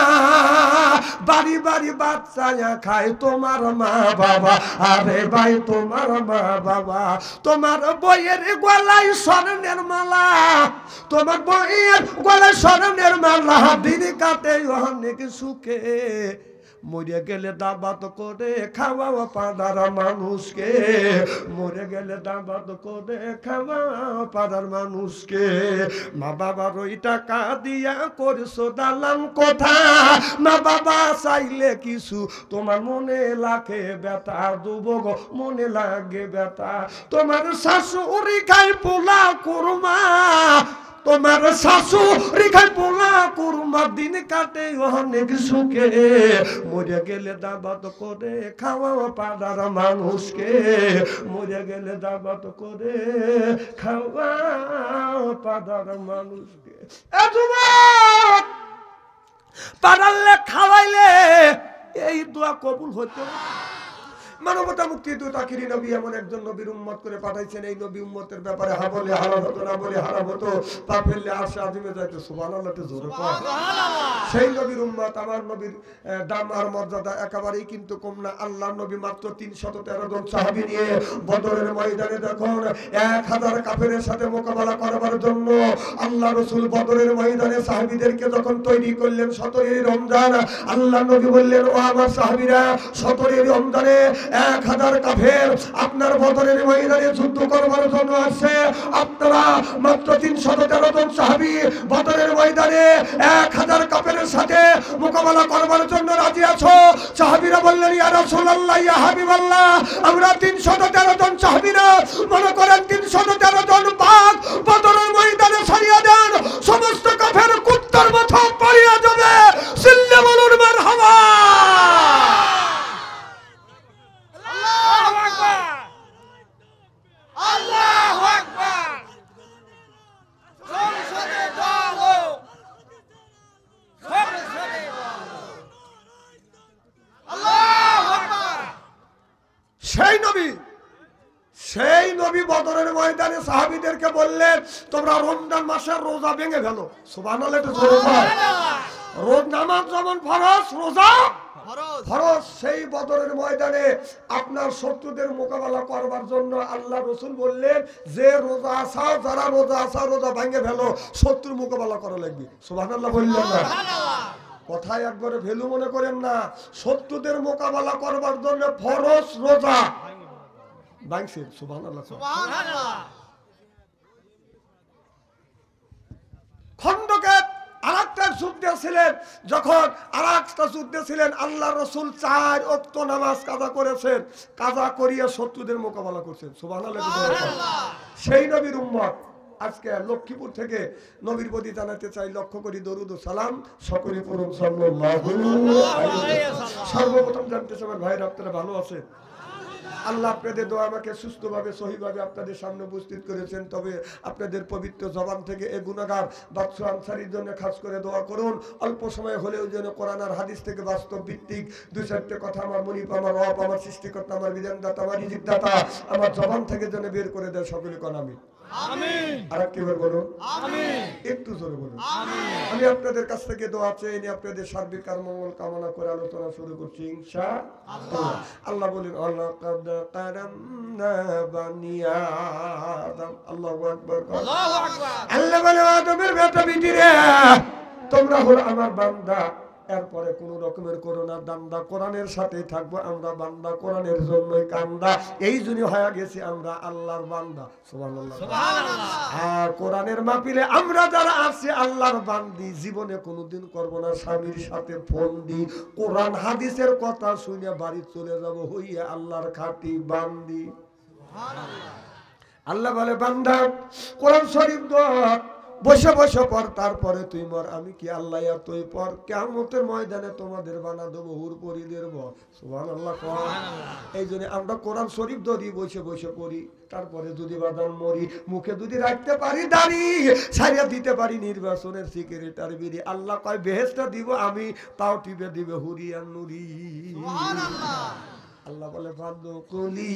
বাড়ি বাড়ি বাচ্চা খায় তোমার মা বাবা। আরে ভাই তোমার মা বাবা, তোমার বইয়ের গলায় স্বর্ণের মালা, তোমার বইয়ের গলায় স্বর্ণের মালা, দিন কাটে অনেক সুখে, মরে গেলে দাবাত করে খাওয়াও পাড়ার মানুষকে, মরে গেলে দাবাত করে খাওয়াও পাড়ার মানুষকে। মা বাবার ওই টাকা দিয়া করছো দালান কোঠা, মা বাবা চাইলে কিছু তোমার মনে লাগে ব্যথা, যুবক মনে লাগে ব্যথা। তোমার শাশুড়ি খায় পোলা কুরমা, তোমার শাশুড়ি খায় পোলা কুরমা, দিন কাটে অনেক সুখে, মরে গেলে দাবাত করে খাওয়াও পাড়ার মানুষকে, মরে গেলে দাবাত করে খাওয়াও পাড়ার মানুষকে। পাড়ালে খাওয়াইলে এই দোয়া কবুল হতো। মানবতা মুক্তি তাকিরি নবী এমন একজন নবীর উম্মত করে পাঠাইছেন, এই নবী উম্মতের ব্যাপারে হা বলে হারাম হতো, না বলে হারাম হতো, পা ফেললে আরশে আজিমে যাইতো। সুবহানাল্লাহ, জোরে কয় সেই নবীর উম্মত। আমার নবীর দাম আর মর্যাদা একেবারেই কিন্তু কম না। আল্লাহর নবী মাত্র 313 জন সাহাবী নিয়ে বদরের ময়দানে যখন 1000 কাফেরের সাথে মোকাবেলা করবার জন্য আল্লাহ রাসূল বদরের ময়দানে সাহাবীদেরকে যখন তৈরি করলেন 17 রমজান, আল্লাহ নবী বললেন, ও আমার সাহাবীরা, 17 রমজানে 1000 কাফের আপনার বদরের ময়দানে যুদ্ধ করবার জন্য আসছে, আপনারা মাত্র 313 জন সাহাবী বদরের ময়দানে 1000 কাফেরের সাথে মোকাবেলা করবার জন্য রাজি আছো? সাহাবীরা বললেন, ইয়া রাসূলুল্লাহ, ইয়া হাবিবাল্লাহ, আমরা 313 জন সাহাবী না, মনে করেন 313 জন বাঘ বদরের ময়দানে ছাড়িয়ে দেন, সমস্ত কাফের কুত্তার মতো পালিয়ে যাবে। সিল্লে বলুন মারহাবা। সেই নবী বদরের ময়দানে সাহাবীদেরকে বললেন, তোমরা রমজান মাসের রোজা ভেঙে ফেলো। সুবহানাল্লাহ, একটু জোরে বল। রোজ নামাজ যেমন ফরজ, রোজা ফরজ। সেই বদরের ময়দানে আপনার শত্রুদের মোকাবেলা করবার জন্য আল্লাহ রাসূল বললেন, যে রোজা আসাও, যারা রোজা আসা রোজা ভেঙে ফেলো, শত্রুর মোকাবেলা করা লাগবে। সুবহানাল্লাহ বললেন না? কথায় একবারে ভ্যালু মনে করেন না। শত্রুদের মোকাবেলা করবার জন্য ফরজ রোজা ভাঙছে। সুবহানাল্লাহ, সুবহানাল্লাহ। খন্দকের আরেকটা যুদ্ধে ছিলেন, যখন আরেকটা যুদ্ধে ছিলেন, আল্লাহ রাসূল 4 ওয়াক্ত নামাজ কাজা করেছেন, কাজা করিয়া শত্রুদের মোকাবেলা করছেন। সুবহানাল্লাহ। সেই নবীর উম্মত আজকে লক্ষ্মীপুর থেকে নবীর প্রতি জানাতে চাই, লক্ষ্য করি দরুদ ও সালাম সকলে পড়ুন সাল্লাল্লাহু আলাইহি ওয়াসাল্লাম। সর্বপ্রথম জানতে চাই ভাইরা, আপনারা ভালো আছেন? আল্লাহ আপনাদের দোয়া আমাকে সুস্থভাবে সহিভাবে আপনাদের সামনে উপস্থিত করেছেন। তবে আপনাদের পবিত্র জবান থেকে এ গুনাহগার বাদশা আনসারীর জন্য খাস করে দোয়া করুন। অল্প সময় হলেও যেন কোরআন আর হাদিস থেকে বাস্তব ভিত্তিক 2-4টে কথা আমার মনিব, আমার রব, আমার সৃষ্টিকর্তা, আমার বিধানদাতা, আমার রিজিকদাতা আমার জবান থেকে যেন বের করে দেয়। সকলে কোন আমিন। আর একবার বলুন আমিন। একটু জোরে বলুন আমিন। আমি আপনাদের কাছ থেকে দোয়া চেয়ে নিয়ে আপনাদের সার্বিক আর মঙ্গল কামনা করে আলোচনা শুরু করছি ইনশাআল্লাহ। আল্লাহ বলেন, লাকাদ কারামনা বানি আদম। আল্লাহু আকবার, আল্লাহু আকবার। আল্লাহ বলে, আদমের বেটা বিটিরা, তোমরা হলো আমার বান্দা। এরপরে কোন রকমের করোনা দান্দা, কোরআনের সাথেই থাকবো আমরা বান্দা, কোরআনের জন্যই কান্দা। এই জন্য হয়ে গেছি আমরা আল্লাহর বান্দা। সুবহানাল্লাহ, সুবহানাল্লাহ। আর কোরআনের মাহফিলে আমরা যারা আছি আল্লাহর বান্দি, জীবনে কোনোদিন করব না স্বামীর সাথে ফোন দি, কোরআন হাদিসের কথা শুনে বাড়ি চলে যাব হইয়া আল্লাহর খাঁটি বান্দি। সুবহানাল্লাহ। আল্লাহ বলে, বান্দা কোরআন শরীফ ধর, বসে বসে পর, তারপরে তুই মর। আমি কি আল্লাহ? তুই পর, কিয়ামতের ময়দানে তোমাদের বানা দেবো হুর পরিদের বর। সুবহানাল্লাহ। এই জন্য আমরা কোরআন শরীফ ধরি, বসে বসে পড়ি। তারপরে যদি বাদান মরি, মুখে যদি রাখতে পারি দাড়ি, ছাড়িয়ে দিতে পারি নির্বাচনের সিগারেটার বিড়ি, আল্লাহ কয় বেহেশটা দিব আমি, তাও টিপে দিবে হুরি আর নুরি। আল্লাহ বলে ফাদখুলি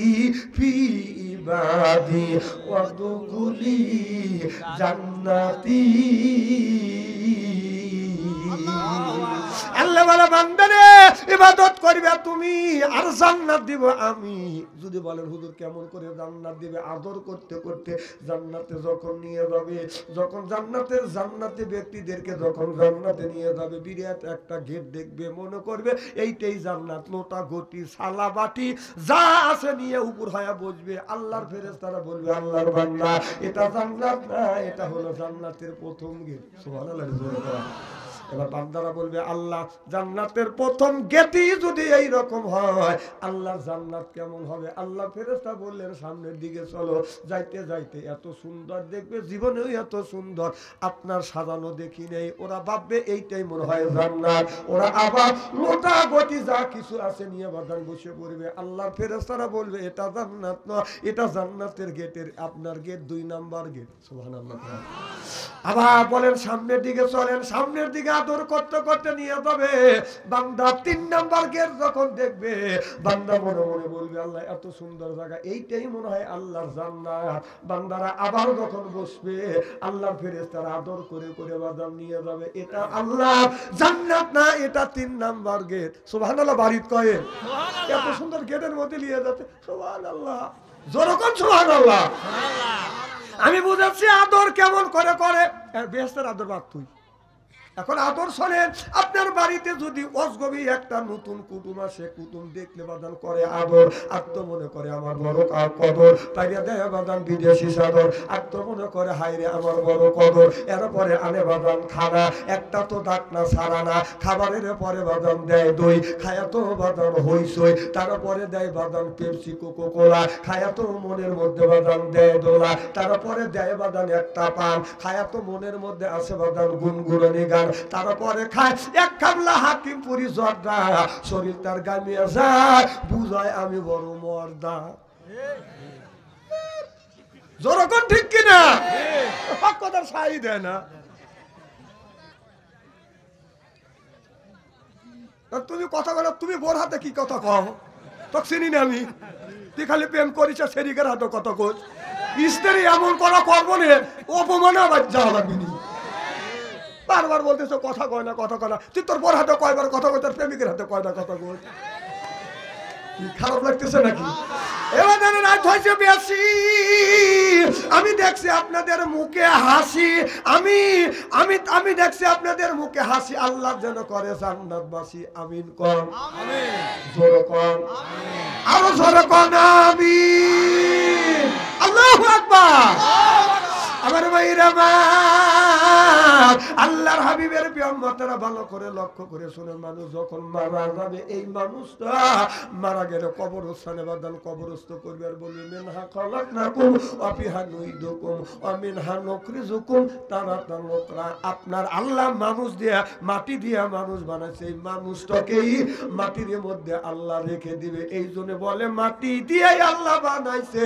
ফি ইবাদি ওয়াদখুলি জান্নাতি। আল্লাহ বলে বান্দারে ইবাদত করবে তুমি আর জান্নাত দিব আমি। যদি বলেন হুজুর কেমন করে জান্নাত দিবে? আদর করতে করতে জান্নাতে যখন নিয়ে যাবে, যখন জান্নাতে ব্যক্তিদেরকে যখন জান্নাতে নিয়ে যাবে, বিরাট একটা গেট দেখবে, মনে করবে এইটাই জান্নাত। লোটা গটি সালা বাটি যা আছে নিয়ে উপর হয়ে বসবে। আল্লাহর ফেরেশতারা বলবে আল্লাহর বান্দা এটা জান্নাত না, এটা হলো জান্নাতের প্রথম গেট। সুবহানাল্লাহ। এবার বান্দারা বলবে আল্লাহ জান্নাতের প্রথম গেটই যদি এই রকম হয়, আল্লাহর জান্নাত কেমন হবে? আল্লাহ ফেরেশতা বললেন সামনের দিকে চলো। যাইতে যাইতে এত সুন্দর দেখবে, জীবনেও এত সুন্দর আপনার সাজানো দেখি নেই। ওরা ভাববে এইটাই মনে হয় জান্নাত। ওরা আবার লোটা গটি যা কিছু আছে নিয়ে বাদান বসে পড়বে। আল্লাহর ফেরেশতারা বলবে এটা জান্নাত না, এটা জান্নাতের গেটের আপনার গেট 2 নাম্বার গেট। সুবহানাল্লাহ। আবার বলেন সামনের দিকে চলেন, সামনের দিকে আদর করতে করতে নিয়ে যাবে। বান্দা 3 নাম্বার গেট যখন দেখবে, বান্দা মনে মনে বলবে আল্লাহ এত সুন্দর জায়গা, এইটাই মনে হয় আল্লাহর জান্নাত। বান্দারা আবার যখন বসবে, আল্লাহর ফেরেশতারা আদর করে করে বাদাম নিয়ে যাবে। এটা আল্লাহর জান্নাত না, এটা 3 নাম্বার গেট। সুবহানাল্লাহ। বাড়িতে কয়ে এত সুন্দর গেটের মধ্যে নিয়ে যাচ্ছে। সুবহানাল্লাহ। যখন সুবহানাল্লাহ। আমি বুঝাচ্ছি আদর কেমন করে করে। বেহেশতের আদর বাদ তুই। এখন আদর শোনেন, আপনার বাড়িতে যদি অজগবি একটা নতুন কুটুম আসে, কুটুম দেখলে বাদান করে আদর। আত্ম মনে করে আমার বড় কদর, পাইয়া দেয় বাদান বিদেশি সাদর। আত্ম মনে করে হাইরে আমার বড় কদর। এরপরে আনে বাদান খানা, একটা তো ডাকনা সারা না। খাবারের পরে বাদান দেয় দই, খায়া তো বাদান হইসই। তারপরে দেয় বাদান পেপসি কোকো কোলা, খায়া তো মনের মধ্যে বাদান দেয় দোলা। তারপরে দেয় বাদান একটা পান, খায়া তো মনের মধ্যে আসে বাদান গুনগুনানি গান। তারপরে খায় এক কামলা হাকিমপুরি জর্দা, শরীর তার গামিয়ে যায়, বুঝায় আমি বড় মর্দা। যখন ঠিক কিনা কথার সাই দেয় না। তুমি কথা বলো, তুমি বোর হাতে কি কথা কও? তো চিনি না আমি। তুই খালি প্রেম করিস সেরিকের হাতে কথা কোচ। স্ত্রী এমন করা করবো না, অপমানে আবার যাওয়া লাগবে নি। বারবার বলতেছো কথা কয় না, কথা কয় না। তুই তোর বড় হাতে কয়বার কথা কয়, তোর প্রেমিকের হাতে কয়টা কথা কয়। খারাপ লাগতেছে নাকি? এবার রাত হয়েছে বেশি, আমি দেখছি আপনাদের মুখে হাসি, আমি আমি আমি দেখছি আপনাদের মুখে হাসি। আল্লাহ যেন করে জান্নাতবাসী। আমিন কম, জোরে কম, আরো জোরে কম আমিন। আল্লাহু আকবার। আমার ভাইরা আমার, আল্লাহর হাবিবের উম্মতেরা ভালো করে লক্ষ্য করে শুনে, মানুষ যখন মারা যাবে, এই মানুষটা মারা গেলে কবরস্থানে বাদান কবরস্থ করবে আর বলবে মিনহা খালাকনাকুম ওয়া ফিহা নুইদুকুম ওয়া মিনহা নুখরিজুকুম তারাতান উখরা। আপনার আল্লাহ মানুষ দিয়া, মাটি দিয়া মানুষ বানাইছে, এই মানুষটাকেই মাটির মধ্যে আল্লাহ রেখে দিবে। এই জন্য বলে মাটি দিয়েই আল্লাহ বানাইছে,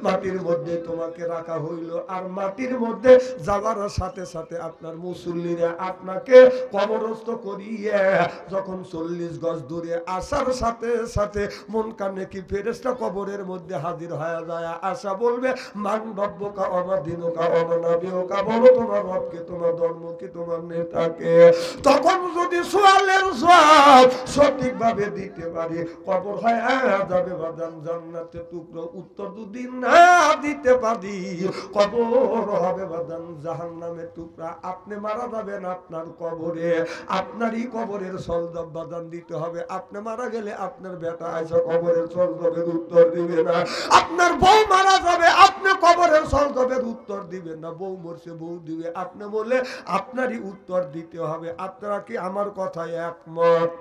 মাটির মধ্যে তোমাকে রাখা হইল। আর মাটির মধ্যে যাওয়ার সাথে সাথে আপনার মুসল্লিরা আপনাকে কবরস্থ করিয়ে যখন 40 গজ দূরে আসার সাথে সাথে মন কানে কি ফেরেশতা কবরের মধ্যে হাজির হয়ে যায়। আশা বলবে মান রব্বুকা ওয়া দিনুকা ওয়া নাবিয়ুকা, বলো তোমার রবকে, তোমার ধর্ম কি, তোমার নেতাকে। তখন যদি সওয়ালের জবাব সঠিকভাবে দিতে পারি, কবর হয়ে যাবে বাদান জান্নাতের টুকরো। উত্তর যদি না দিতে পারি, কবর হবে বাদান জাহান্নামের টুকরা। আপনি মারা যাবেন আপনার কবরে, আপনারই কবরের সলজব বাদান দিতে হবে। আপনি মারা গেলে আপনার বেটা আইসা কবরের সলজবের উত্তর দিবে না। আপনার বউ মারা যাবে, আপনি কবরের সলজবের উত্তর দিবেন না। বউ মরছে, বউ দিবে। আপনি বলে আপনারই উত্তর দিতে হবে। আপনারা কি আমার কথায় একমত?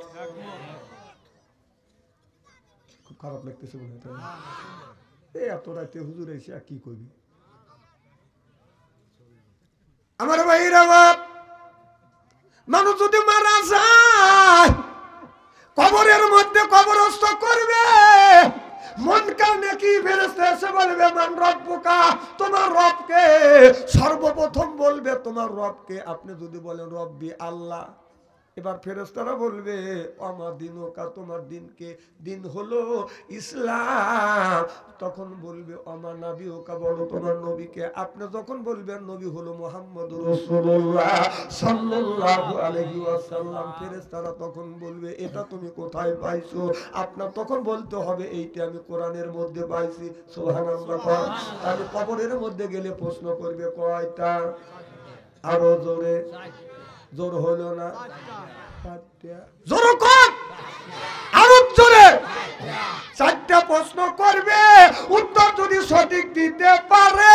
খুব খারাপ লাগতেছে মনে হয়। এত রাতে হুজুর এসে কি করবি? আমার ভাইরা বাপ, মানুষ যদি মারা যায় কবরের মধ্যে কবরস্থ করবে, মন কানে কি ফেরেশতা এসে বলবে মান রব্বুকা, তোমার রবকে। সর্বপ্রথম বলবে তোমার রবকে। আপনি যদি বলেন রব্বি আল্লাহ, এবার ফেরেশতারা বলবে আমা দিনুকা, তোমার দিনকে, দিন হলো ইসলাম। তখন বলবে আমা নাবিউকা, বলো তোমার নবীকে। আপনি যখন বলবেন নবী হলো মুহাম্মদুর রাসূলুল্লাহ সাল্লাল্লাহু আলাইহি ওয়াসাল্লাম, ফেরেশতারা তখন বলবে এটা তুমি কোথায় পাইছো? আপনার তখন বলতে হবে এইটা আমি কোরআনের মধ্যে পাইছি। সুবহানাল্লাহ। আমি কবরের মধ্যে গেলে প্রশ্ন করবে কয়টা? আরো জোরে, জোর হলো না? জোর কর, আরো জোরে। চারটা প্রশ্ন করবে, উত্তর যদি সঠিক দিতে পারে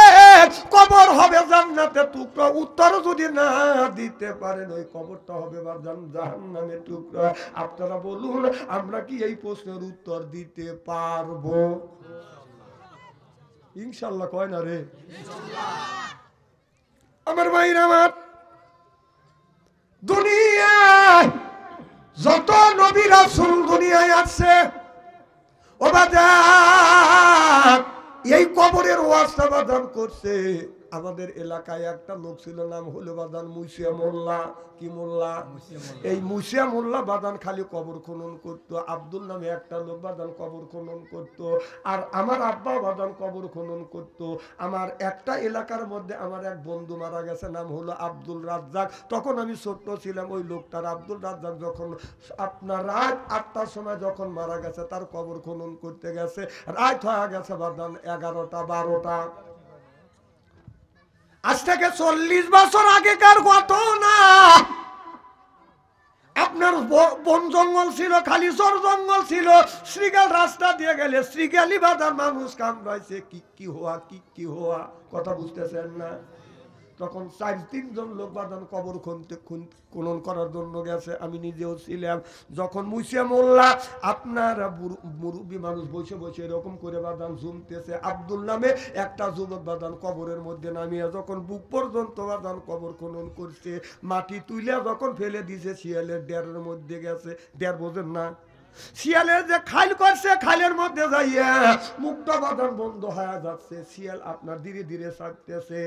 কবর হবে জান্নাতের টুকরা, উত্তর যদি না দিতে পারেন ওই কবরটা হবে জাহান্নামের টুকরা। আপনারা বলুন আমরা কি এই প্রশ্নের উত্তর দিতে পারবো? ইনশাআল্লাহ কয় না রে? আমার ভাইরা আমার, দুনিয়ায় যত নবী রাসূল দুনিয়ায় আছে ও বাজার, এই কবরের ওয়াজটা বাজান করছে। আমাদের এলাকায় একটা লোক ছিল, নাম হলো বাদান মুসিয়া মোল্লা। কি মোল্লা? এই মুসিয়া মোল্লা বাদান খালি কবর খনন করতো। আব্দুল নামে একটা লোক বাদান কবর খনন করতো, আর আমার আব্বা বাদান কবর খনন করতো। আমার একটা এলাকার মধ্যে আমার এক বন্ধু মারা গেছে, নাম হলো আব্দুল রাজ্জাক। তখন আমি ছোট্ট ছিলাম। ওই লোকটার আব্দুল রাজ্জাক যখন আপনার রাত 8টার সময় যখন মারা গেছে, তার কবর খনন করতে গেছে, রাত হয়ে গেছে বাদান 11টা 12টা। আজ থেকে 40 বছর আগেকার ঘটনা। আপনার বন জঙ্গল ছিল, খালি চর জঙ্গল ছিল। শ্রীগাল রাস্তা দিয়ে গেলে শ্রীগালি বাজার মানুষ কামড়াইছে, কি হওয়া, কি হওয়া, কথা বুঝতেছেন না? তখন 4-3 জন লোক বাদান কবর খনন করার জন্য গেছে। আমি নিজেও ছিলাম। যখন মুসিয়া মোল্লা আপনার মুরব্বী মানুষ বসে বসে এরকম করে বাদান ঝুমতেছে, আব্দুল নামে একটা যুবক বাদান কবরের মধ্যে নামিয়ে যখন বুক পর্যন্ত বাদান কবর খনন করছে, মাটি তুলে যখন ফেলে দিছে, শিয়ালের ডেরের মধ্যে গেছে। ডের বোঝেন না? শিয়ালের যে খাইল করছে, খাইলের মধ্যে যাইয়া মুখটা বাঁধান বন্ধ হয়ে যাচ্ছে। শিয়াল আপনার ধীরে ধীরে ছাড়তেছে।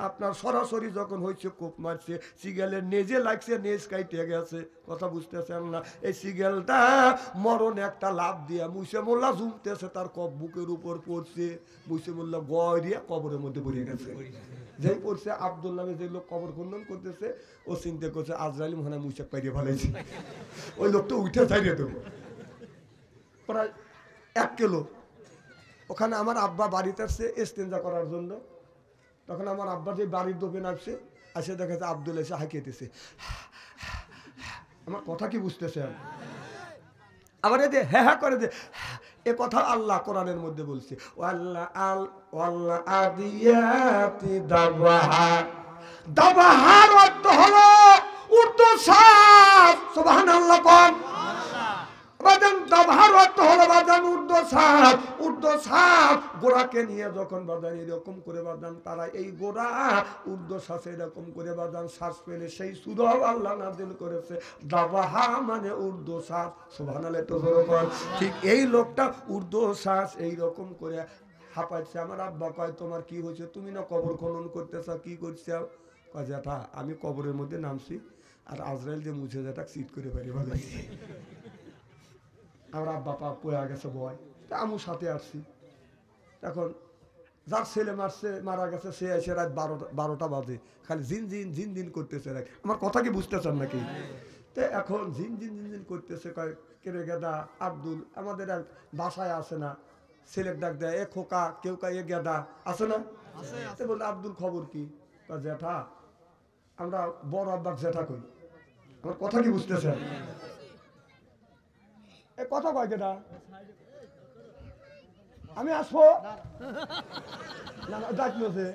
আপনার সরাসরি যখন হয়েছে কোপ মারছে, শিয়ালের নেজে লাগছে, নেজ কাইটে গেছে। কথা বুঝতেছেন না? এই শিয়ালটা মরণ একটা লাভ দিয়া মুসে মোল্লা ঝুমতেছে, তার কপ বুকের উপর পড়ছে। মুসে মোল্লা গয় দিয়া কবরের মধ্যে পড়ে গেছে। যেই পড়ছে, আব্দুল নামে যে লোক কবর খনন করতেছে, ও চিন্তা করছে আজরাইল মনে হয় মুসে পাইরে ফেলাইছে। ওই লোকটা উঠে চাইরে দেবো প্রায় 1 কিলো। ওখানে আমার আব্বা বাড়িতে আসছে ইস্তেঞ্জা করার জন্য। তখন আমার আব্বা যে বাড়ির দোকান আসছে, আসে দেখেছে আব্দুল এসে হাঁকিয়েতেছে। আমার কথা কি বুঝতেছে? আবার এই যে হ্যাঁ করে যে এ কথা আল্লাহ কোরআনের মধ্যে বলছে, ওয়াল্লাহ আদিয়াতি দাবাহা। দাবাহার অর্থ হলো ঊর্ধ্বশ্বাস। সুবহানাল্লাহ কোন বাজান। দাবাহার অর্থ হলো বাজান ঊর্ধ্বশ্বাস। ঊর্ধ্বশ্বাস গোড়াকে নিয়ে যখন বাজান এরকম করে বাজান, তারা এই গোড়া ঊর্ধ্বশ্বাসে এরকম করে বাজান শ্বাস পেলে সেই সূরা আল্লাহ নাযিল করেছে দাবাহা মানে ঊর্ধ্বশ্বাস। সুবহানাল্লাহ। তো ঠিক এই লোকটা ঊর্ধ্বশ্বাস এইরকম করে হাঁপাচ্ছে। আমার আব্বা কয় তোমার কি হয়েছে? তুমি না কবর খনন করতেছ, কি করছে? কয় জ্যাঠা আমি কবরের মধ্যে নামছি, আর আজরাইল যে মুছে যেটা চিট করে পারি ভালো। আমার আব্বা পা পড়ে গেছে ভয়, তা আমার সাথে আসছি। এখন যার ছেলে মারা গেছে, সে এসে রাত 12টা বাজে খালি ঝিন করতেছে। আমার কথা কি বুঝতেছেন নাকি? তো এখন ঝিন করতেছে। কয় কেরে গেদা আব্দুল, আমাদের এক বাসায় আসে না, ছেলের ডাক দেয় এ খোকা, কেউ কা এ গেদা আছে না? বলতে আব্দুল খবর কি? জ্যাঠা আমরা বড় আব্বার জ্যাঠা কই। আমার কথা কি বুঝতেছেন? এ কথা কয় কেটা? আমি আসবো না, ডাকলো যে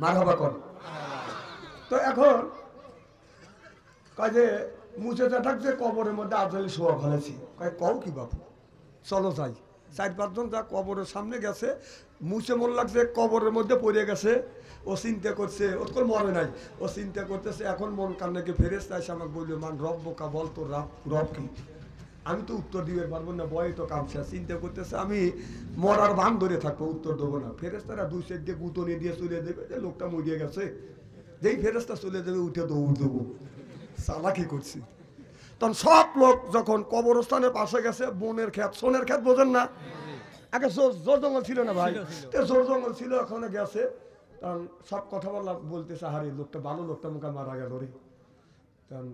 মারহাবা কর। তো এখন কাজে মুছে থাকছে কবরের মধ্যে আজরাইল শোয়া ফেলেছি। কয় কও কি বাপু? চলো যাই। 4-5 জন যা কবরের সামনে গেছে, মুছে মন লাগছে কবরের মধ্যে পড়ে গেছে। ও চিন্তা করছে, ওর কোনো মনে নাই, ও চিন্তা করতেছে এখন মন কান্নাকে ফেরেশতা এসে আমাকে বললো মান রব্বকা, বল তোর রব কি? আমি তো উত্তর দিতে পারবো না, বয় তো কামছে। চিন্তা করতেছে আমি মরার ভান ধরে থাকবো, উত্তর দেবো না। ফেরেশতারা 2 সাইড দিয়ে গুঁতনি দিয়ে চলে দেবে যে লোকটা মরিয়ে গেছে। যেই ফেরেশতা চলে যাবে উঠে দৌড় দেবো, চালাকি করছি। তখন সব লোক যখন কবরস্থানের পাশে গেছে, বনের ক্ষেত, সোনের ক্ষেত বোঝেন না, আগে জোর জঙ্গল ছিল না ভাই, জোর জঙ্গল ছিল, ওখানে গেছে। তখন সব কথা বলতেছে, হারে লোকটা ভালো, লোকটা মুখে মারা গেল রে। তখন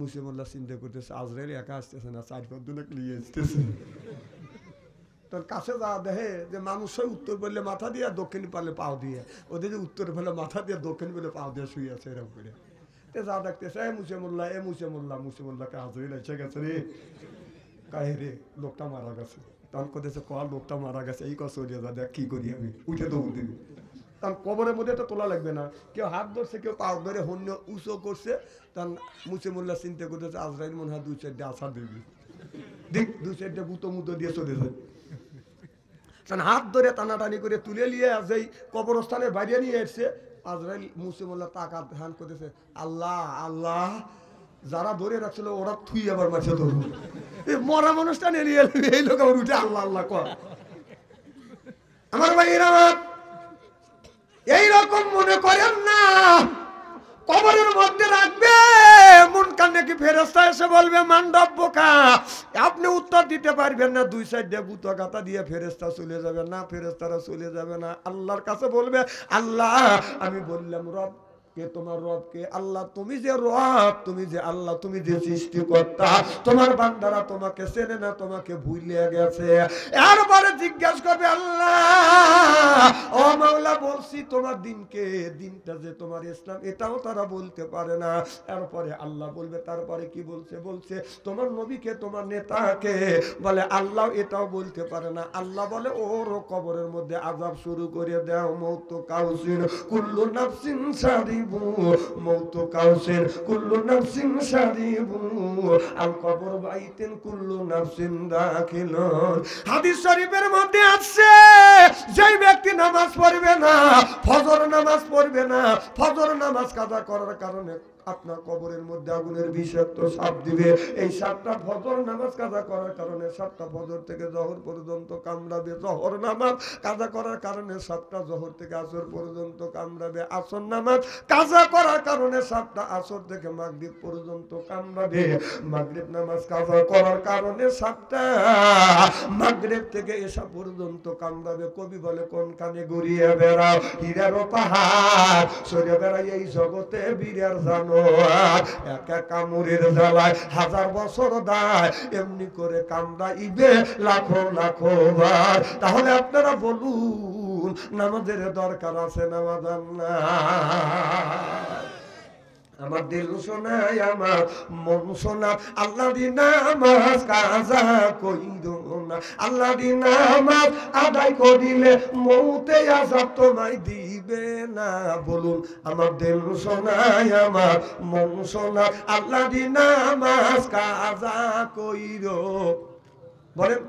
মুসিমুল্লাহ চিন্তা করতেছে আজরাইল একা আসতেছে না, 4-5 জনে নিয়ে আসতেছে। তখন কাছে যা দেখে যে মানুষই উত্তর বললে মাথা দিয়ে, দক্ষিণ পারলে পাও দিয়ে, ওদের যে উত্তর ফেলে মাথা দিয়ে, দক্ষিণ বলে পাও দিয়ে শুয়ে আছে এরকম করে। যা দেখতেছে এ মুসিমুল্লাহকে আজরাইল এসে গেছে রে, কাহে রে লোকটা মারা গেছে। তখন করতেছে লোকটা মারা গেছে, এই কথা চলিয়ে যা, দেখ কি করি আমি, উঠে দৌড় দিবি। তখন কবরের মধ্যে তো তোলা লাগবে না, কেউ হাত ধরছে, কেউ পাও ধরে হন্য উঁচু করছে। তখন মুসিমুল্লাহ চিন্তা করতেছে আজরাইল মনে হয় 2 সাইডে আছাড় দিবি, দেখ 2 সাইডে গুঁতো মুতো দিয়ে চলে যায়। তখন হাত ধরে টানাটানি করে তুলে নিয়ে যেই কবরস্থানের বাইরে নিয়ে এসছে, আজরাইল মুসিমুল্লাহ তাকাত ধ্যান করতেছে, আল্লাহ আল্লাহ, যারা ধরে রাখছিল ওরা থুই আবার মাঝে ধরবো, মরা মানুষটা নিয়ে এই লোক আবার উঠে আল্লাহ আল্লাহ কর। আমার ভাইয়েরা এইরকম মনে করেন না, কবরের মধ্যে রাখবে, মন কানে কি ফেরেশতা এসে বলবে মান্ডব বোকা, আপনি উত্তর দিতে পারবেন না। 2 সাইডে বুতো গাতা দিয়ে ফেরেশতা চলে যাবে না, ফেরেশতারা চলে যাবে না, আল্লাহর কাছে বলবে আল্লাহ আমি বললাম রব কে, তোমার রব কে? আল্লাহ তুমি যে রব, তুমি যে আল্লাহ, তুমি যে সৃষ্টিকর্তা, তোমার বান্দারা তোমাকে চেনে না, তোমাকে ভুলে গেছে। এরপরে জিজ্ঞাসা করবে আল্লাহ ও মাওলা বলছি তোমার দিনকে, দিনটা যে তোমার ইসলাম, এটাও তারা বলতে পারে না। এরপরে আল্লাহ বলবে তারপরে কি বলছে? বলছে তোমার নবীকে, তোমার নেতাকে, বলে আল্লাহ এটাও বলতে পারে না। আল্লাহ বলে ওর কবরের মধ্যে আযাব শুরু করে দাও, মৌত কাউসিন কুল্লু নাফসিন সারিবু, মৌত কাউসিন কুল্লু নাফসিন সারিবু, আল কবর বাইতিন কুল্লু নাফসিন দাখিলুন। হাদিস শরীফের মধ্যে আছে যেই ব্যক্তি নামাজ পড়বে না, ফজর নামাজ পড়বে না, ফজর নামাজ কাজা করার কারণে আপনার কবরের মধ্যে আগুনের বিষাক্ত সাপ দিবে। এই সাপটা ফজর নামাজ কাজা করার কারণে, সাপটা ফজর থেকে জোহর পর্যন্ত কামড়াবে। জোহর নামাজ কাজা করার কারণে সাপটা জোহর থেকে আসর পর্যন্ত কামড়াবে। আসর নামাজ কাজা করার কারণে সাপটা আসর থেকে মাগরিব পর্যন্ত কামড়াবে। মাগরিব নামাজ কাজা করার কারণে সাপটা মাগরিব থেকে এশা পর্যন্ত কামড়াবে। কবি বলে কোন কানে ঘুরিয়ে বেড়াও হীরারও পাহাড়, সরে বেড়াই এই জগতে বীরের জানো, এক এক কামড়ের জ্বালায় 1000 বছর দায়, এমনি করে কামড়াইবে লাখো লাখো বার। তাহলে আপনারা বলুন নামাজের দরকার আছে না বাজান না? আমার দিল শোনায়, আমার মন শোনা, আল্লাহ দি নামাজ কাজা কইরো না, আল্লাহ দি নামাজ আদায় করিলে মৌতে আযাব তোমায় দিবে না। বলুন আমার দিল শোনায়, আমার মন শোনা, আল্লাহ দি নামাজ কাজা কইরো, বলেন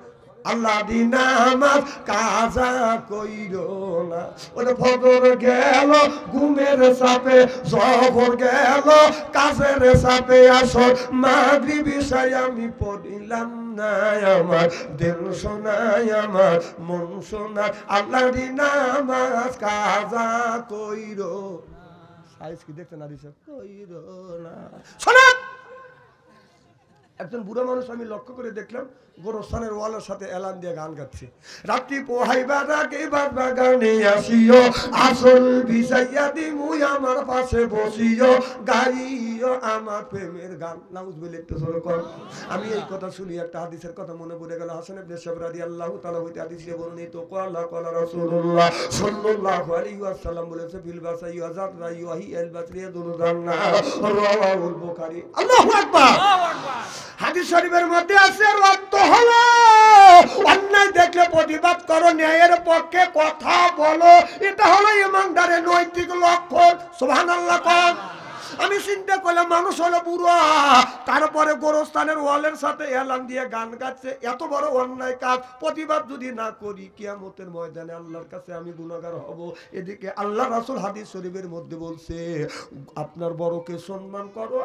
আল্লাহ দি নামাজ কাজা কইরো না। ওরে ফজর গেল ঘুমের চাপে, জোহর গেল কাজের চাপে, আসর মাগরিব ইশা আমি পড়িলাম না, আমার দিল শোনায়, আমার মন শোনায়, আল্লাহ দি নামাজ কাজা কইরো। সাইজ কি দেখতে না দিছে? কইরো না। শোনা, একজন বুড়া মানুষ আমি লক্ষ্য করে দেখলাম গোরস্থানের ওয়ালের সাথে এলান দিয়ে গান গাচ্ছে, রাত্রি পোহাইবা রাগে বাগানে আসিও, আসল বিছাইয়া দিমুই আমার পাশে বসিও, গাইও আমার প্রেমের গান। নাউজুবিল্লাহ, একটু জোরে কর। আমি এই কথা শুনি একটা হাদিসের কথা মনে পড়ে গেল। হাসান ইবনে সাবর রাদিয়াল্লাহু তাআলা হইতে হাদিসে বর্ণিত, ক্বালা রাসূলুল্লাহ সাল্লাল্লাহু আলাইহি ওয়াসাল্লাম বলেছে, ফিল বাসাই ওয়াজাত রাইহি আল বাসরি দুরদান্না, রাওয়াহুল বুখারী। আল্লাহু আকবার, আল্লাহু আকবার। হাদিস শরীফের মধ্যে আছে রত হলো অন্যায় দেখলে প্রতিবাদ করো, ন্যায়ের পক্ষে কথা বলো, এটা হলো ইমানদারের নৈতিক লক্ষণ। সুবহানাল্লাহ। আমি চিন্তা করলাম মানুষ হলো বুড়া, তারপরে গোরস্থানের ওয়ালের সাথে এলান দিয়ে গান গাচ্ছে, এত বড় অন্যায় কাজ প্রতিবাদ যদি না করি কিয়ামতের ময়দানে আল্লাহর কাছে আমি গুনাহগার হব। এদিকে আল্লাহ রাসূল হাদিস শরীফের মধ্যে বলছে আপনার বড়কে সম্মান করো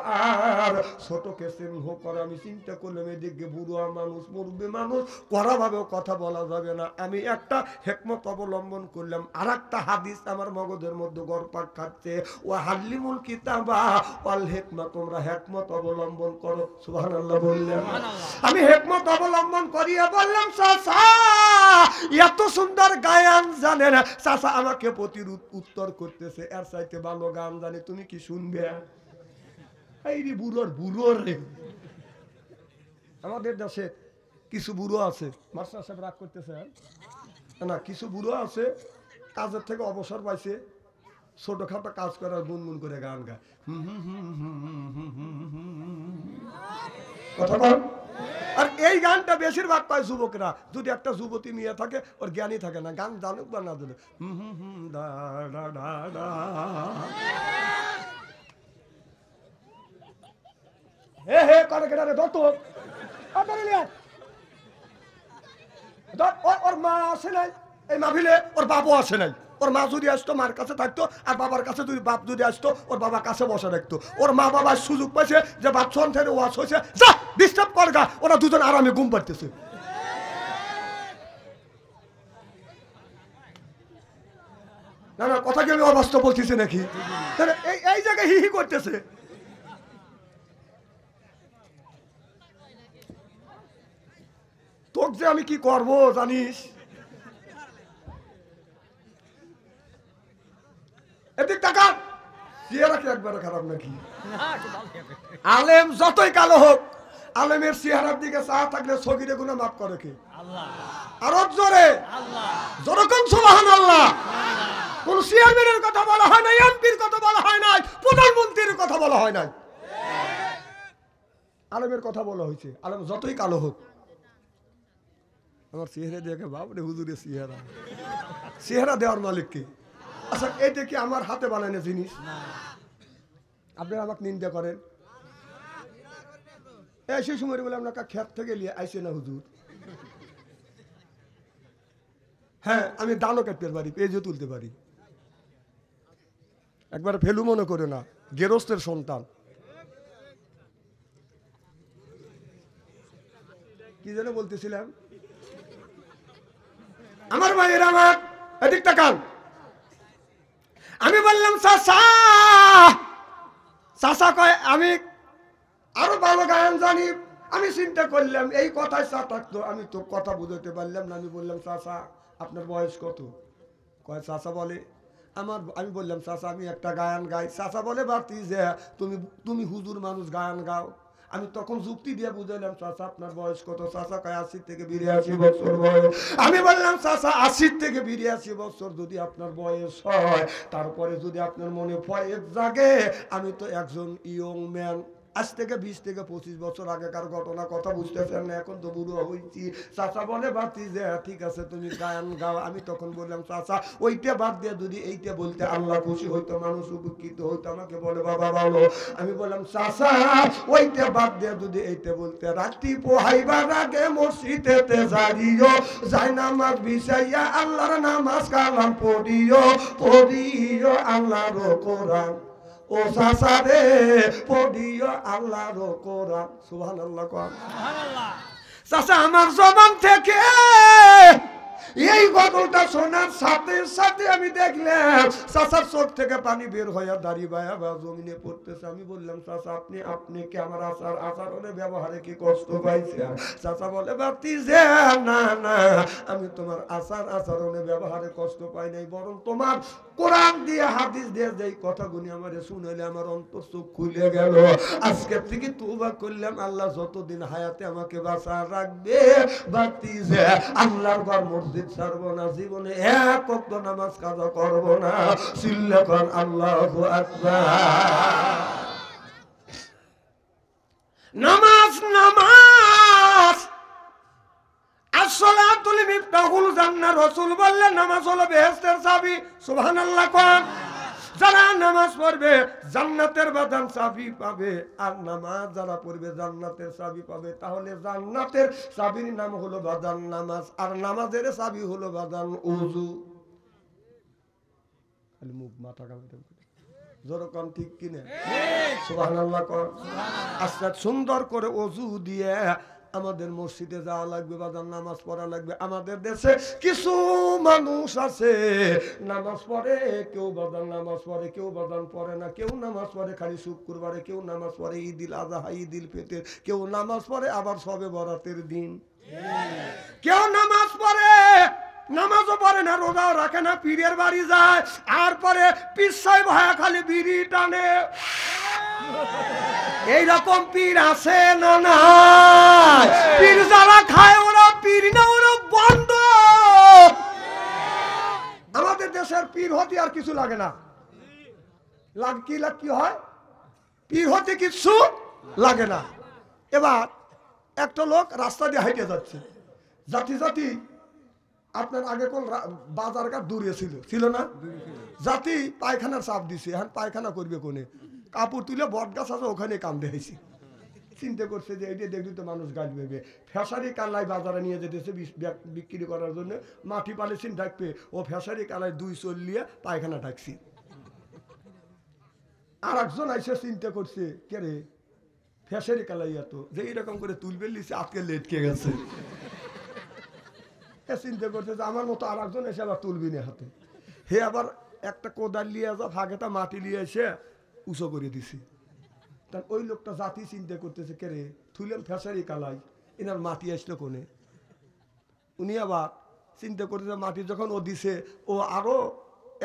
আর ছোটকে স্নেহ করো। আমি চিন্তা করলাম এদিকে বুড়া মানুষ মুরব্বী মানুষ কড়াভাবেও কথা বলা যাবে না, আমি একটা হিকমত অবলম্বন করলাম। আর একটা হাদিস আমার মগজের মধ্যে গড়পাক খাচ্ছে, ও হাল্লিমুল কিতাবা ওয়াল হিকমা, তোমরা হিকমত অবলম্বন করো। সুবহানাল্লাহ বললেন। আমি হিকমত অবলম্বন করিয়া বললাম চাচা এত সুন্দর গান জানেন। চাচা আমাকে প্রতিরূপ উত্তর করতেছে এর চাইতে ভালো গান জানে, তুমি কি শুনবে? এই রে বুড়োর বুড়োর রে। আমাদের দেশে কিছু বুড়ো আছে, মাস্টার সাহেব রাগ করতেছে না, কিছু বুড়ো আছে কাজের থেকে অবসর পাইছে, ছোটখাটো কাজ করার গুনগুন করে গান গায়। কথা বল। আর এই গানটা বেশিরভাগ পায় যুবকরা। যদি একটা যুবতী মেয়ে থাকে ওর জ্ঞানই থাকে না, গান জানুক বা না জানুক, হে হে করে কেটে রে দত্ত ওর মা আসে নাই এই মাহফিলে, ওর বাবু আসে নাই। ওর মা যদি আসতো মার কাছে থাকতো, আর বাবার কাছে যদি বাপ যদি আসতো ওর বাবার কাছে বসে রাখতো। ওর মা বাবার সুযোগ পাইছে যে বাপ সন্ধ্যে ওয়াশ হয়েছে, যা ডিস্টার্ব কর গা, ওরা দুজন আরামে ঘুম পাড়তেছে। না না, কথা কি আমি অবাস্তব বলতেছি নাকি? এই জায়গায় হি হি করতেছে। তোকে যে আমি কি করবো জানিস? এদিক টাকা চেহারা কি একবারে খারাপ নাকি? আলেম যতই কালো হোক, আলেমের চেহারার দিকে চা থাকলে ছবিরে গুণা মাফ করে কে? আরো জোরে যেরকম সুবহানাল্লাহ। কোন চেয়ারম্যানের কথা বলা হয় নাই, এমপির কথা বলা হয় নাই, প্রধানমন্ত্রীর কথা বলা হয় নাই, আলেমের কথা বলা হয়েছে। আলেম যতই কালো হোক। আমার চেহারা দেখে বাবরে হুজুরের চেহারা, চেহারা দেওয়ার মালিক কে? আচ্ছা এটা কি আমার হাতে বানানো জিনিস? আপনারা আমাকে নিন্দা করেন। সেই সময় বলে আপনার ক্ষেত থেকে নিয়ে আইসে না হুজুর। হ্যাঁ আমি দানও কাটতে পারি, পেজও তুলতে পারি, একবার ফেলু মনে করে না, গেরস্তের সন্তান। কি যেন বলতেছিলাম? আমার ভাইয়ের আমার এদিক তাকান। আমি বললাম চাচা, চাচা কয় আমি আরো ভালো গান জানি। আমি চিন্তা করলাম এই কথায় চা থাকতো, আমি তো কথা বুঝাতে পারলাম না। আমি বললাম চাচা আপনার বয়স কত? কয় চাচা বলে আমার, আমি বললাম চাচা আমি একটা গান গাই। চাচা বলে বাতি যে তুমি হুজুর মানুষ গান গাও। আমি তখন যুক্তি দিয়ে বুঝাইলাম চাচা আপনার বয়স কত? চাচা কয় 80 থেকে 82 বছর বয়স। আমি বললাম চাচা 80 থেকে 82 বছর যদি আপনার বয়স হয়, তারপরে যদি আপনার মনে ফয়েজ জাগে, আমি তো একজন ইয়ং ম্যান। আজ থেকে 20 থেকে 25 বছর আগেকার ঘটনা, কথা বুঝতেছেন না, এখন তো বুড়ো হয়েছি। চাচা বলে বাতি যে ঠিক আছে তুমি গান গাও। আমি তখন বললাম চাচা ওইটা বাদ দিয়ে যদি এইটা বলতে আল্লাহ খুশি হইতো, মানুষ উপকৃত হইতো। আমাকে বলে বাবা বলো। আমি বললাম চাচা ওইটা বাদ দিয়ে যদি এইটা বলতে, রাত্রি পোহাইবার আগে মসজিদেতে যাইও, যাই নামাজ বিছাইয়া আল্লাহর নামাজ কালাম পড়িও, পড়িও আল্লাহর কোরআন। ও চাচা রে পড়িও আল্লাহর কোরআন। সুবহানাল্লাহ কোরআন। সুবহানাল্লাহ। চাচা আমার জবান থেকে এই গজলটা শোনার সাথে সাথে আমি দেখলাম চাচার চোখ থেকে পানি বের হয়ে দাঁড়িয়ে বায়া বা জমিনে পড়তেছে। আমি বললাম চাচা আপনি কি আমার আচরণে ব্যবহারে কি কষ্ট পাইছেন? চাচা বলে বাতি যে না না, আমি তোমার আচরণে ব্যবহারে কষ্ট পাই নাই, বরং তোমার কোরআন দিয়ে হাদিস দিয়ে যেই কথাগুলি আমারে শুনাইলে আমার অন্তর চোখ খুলে গেল। আজকে থেকে তওবা করলাম, আল্লাহ যতদিন হায়াতে আমাকে বাঁচা রাখবে বাতি যে আল্লাহর ঘর মসজিদ ছাড়বো না, জীবনে এক ওয়াক্ত নামাজ কাজা করবো না। চিল্লাকান আল্লাহু আকবার। নামাজ নামাজ আসসালাতুল মিফতাহুল জান্নাহ। রাসূল বললেন নামাজ হলো বেহেশতের চাবি। সুবহানাল্লাহ কোন। যারা নামাজ পড়বে জান্নাতের বাগান চাবি পাবে, আর নামাজ যারা পড়বে জান্নাতের চাবি পাবে। তাহলে জান্নাতের চাবির নাম হলো বাদান নামাজ, আর নামাজের চাবি হলো বাদান ওযু। খালি মুখ মাথা কামাইতে যেরকম ঠিক কিনা সুবহানাল্লাহ কর। আচ্ছা, সুন্দর করে ওযু দিয়ে আমাদের মসজিদে যাওয়া লাগবে, বাজার নামাজ পড়া লাগবে। আমাদের দেশে কিছু মানুষ আছে নামাজ পড়ে, কেউ বাজার নামাজ পড়ে, কেউ বাজান পড়ে না। কেউ নামাজ পড়ে খালি শুক্রবারে, কেউ নামাজ পড়ে ঈদুল আযহা, ঈদুল ফিতর, কেউ নামাজ পড়ে আবার শবে বরাতের দিন, কেউ নামাজ পড়ে নামাজও পড়ে না, রোজাও রাখে না, পীরের বাড়ি যায় আর পরে পিছায় ভয়া খালি বিড়ি টানে। এইরকম পীর আছে না? না, পীর যারা খায় ওরা পীর না, ওরা বন্ধ। আমাদের দেশের পীর হতে আর কিছু লাগে না। কি হয়, পীর হতে কিছু লাগে না। এবার একটা লোক রাস্তা দিয়ে হেঁটে যাচ্ছে, জাতি জাতি আপনার আগে কোন বাজারঘাট দূরে ছিল না, জাতি পায়খানার চাপ দিছে, এখন পায়খানা করবে কোনে, কাপড় তুলে বট গাছ আছে ওখানে কাম দেখেছি। চিন্তা করছে যে এইটা দেখলি তো মানুষ গাছ বেবে, ফেসারি কালাই বাজারে নিয়ে যেতেছে বিক্রি করার জন্য, মাটি পালিসিন ঢাকবে, ও ফেসারি কালাই 2 চল্লিয়ে পায়খানা ঢাকছি। আর একজন আইসে চিন্তা করছে কে রে ফেসারি কালাই এত যে এইরকম করে তুলবে লিছে, আজকে লেটকে গেছে। চিন্তা করছে যে আমার মতো আর একজন এসে আবার তুলবি না হাতে, হে আবার একটা কোদাল নিয়ে যা ফাঁকেটা মাটি নিয়ে এসে উঁচু করে দিছি। তার ওই লোকটা জাতি চিন্তা করতেছে কে রে থুইলাম ফেসারি কালাই, এনার মাটি আসলো কোনে। উনি আবার চিন্তা করতেছে মাটি যখন ও দিছে, ও আরো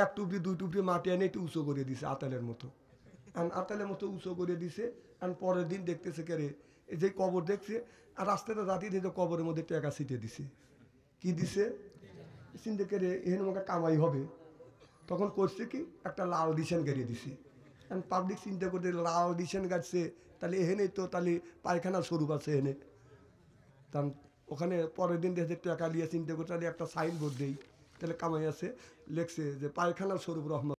1 টুকরি 2 টুকরি মাটি এনে একটু উঁচু করে দিছে আতালের মতো, আতালের মতো উঁচু করে দিছে। আর পরের দিন দেখতেছে কে রে এই যে কবর দেখছে, আর রাস্তাটা জাতি দিয়ে কবরের মধ্যে টাকা ছিটে দিছে। কি দিছে চিন্তা করে এখানে আমাকে কামাই হবে, তখন করছে কি একটা লাল ডিসেন গাড়িয়ে দিছে। পাবলিক চিন্তা করতে লাল ডিসেন গাড়ছে, তাহলে এখানে তো তাহলে পায়খানার স্বরূপ আছে এনে। তার ওখানে পরের দিন দেখে টাকা দিয়ে চিন্তা করতে তাহলে একটা সাইনবোর্ড দেই, তাহলে কামাই আছে, লেখছে যে পায়খানার স্বরূপ রহমান।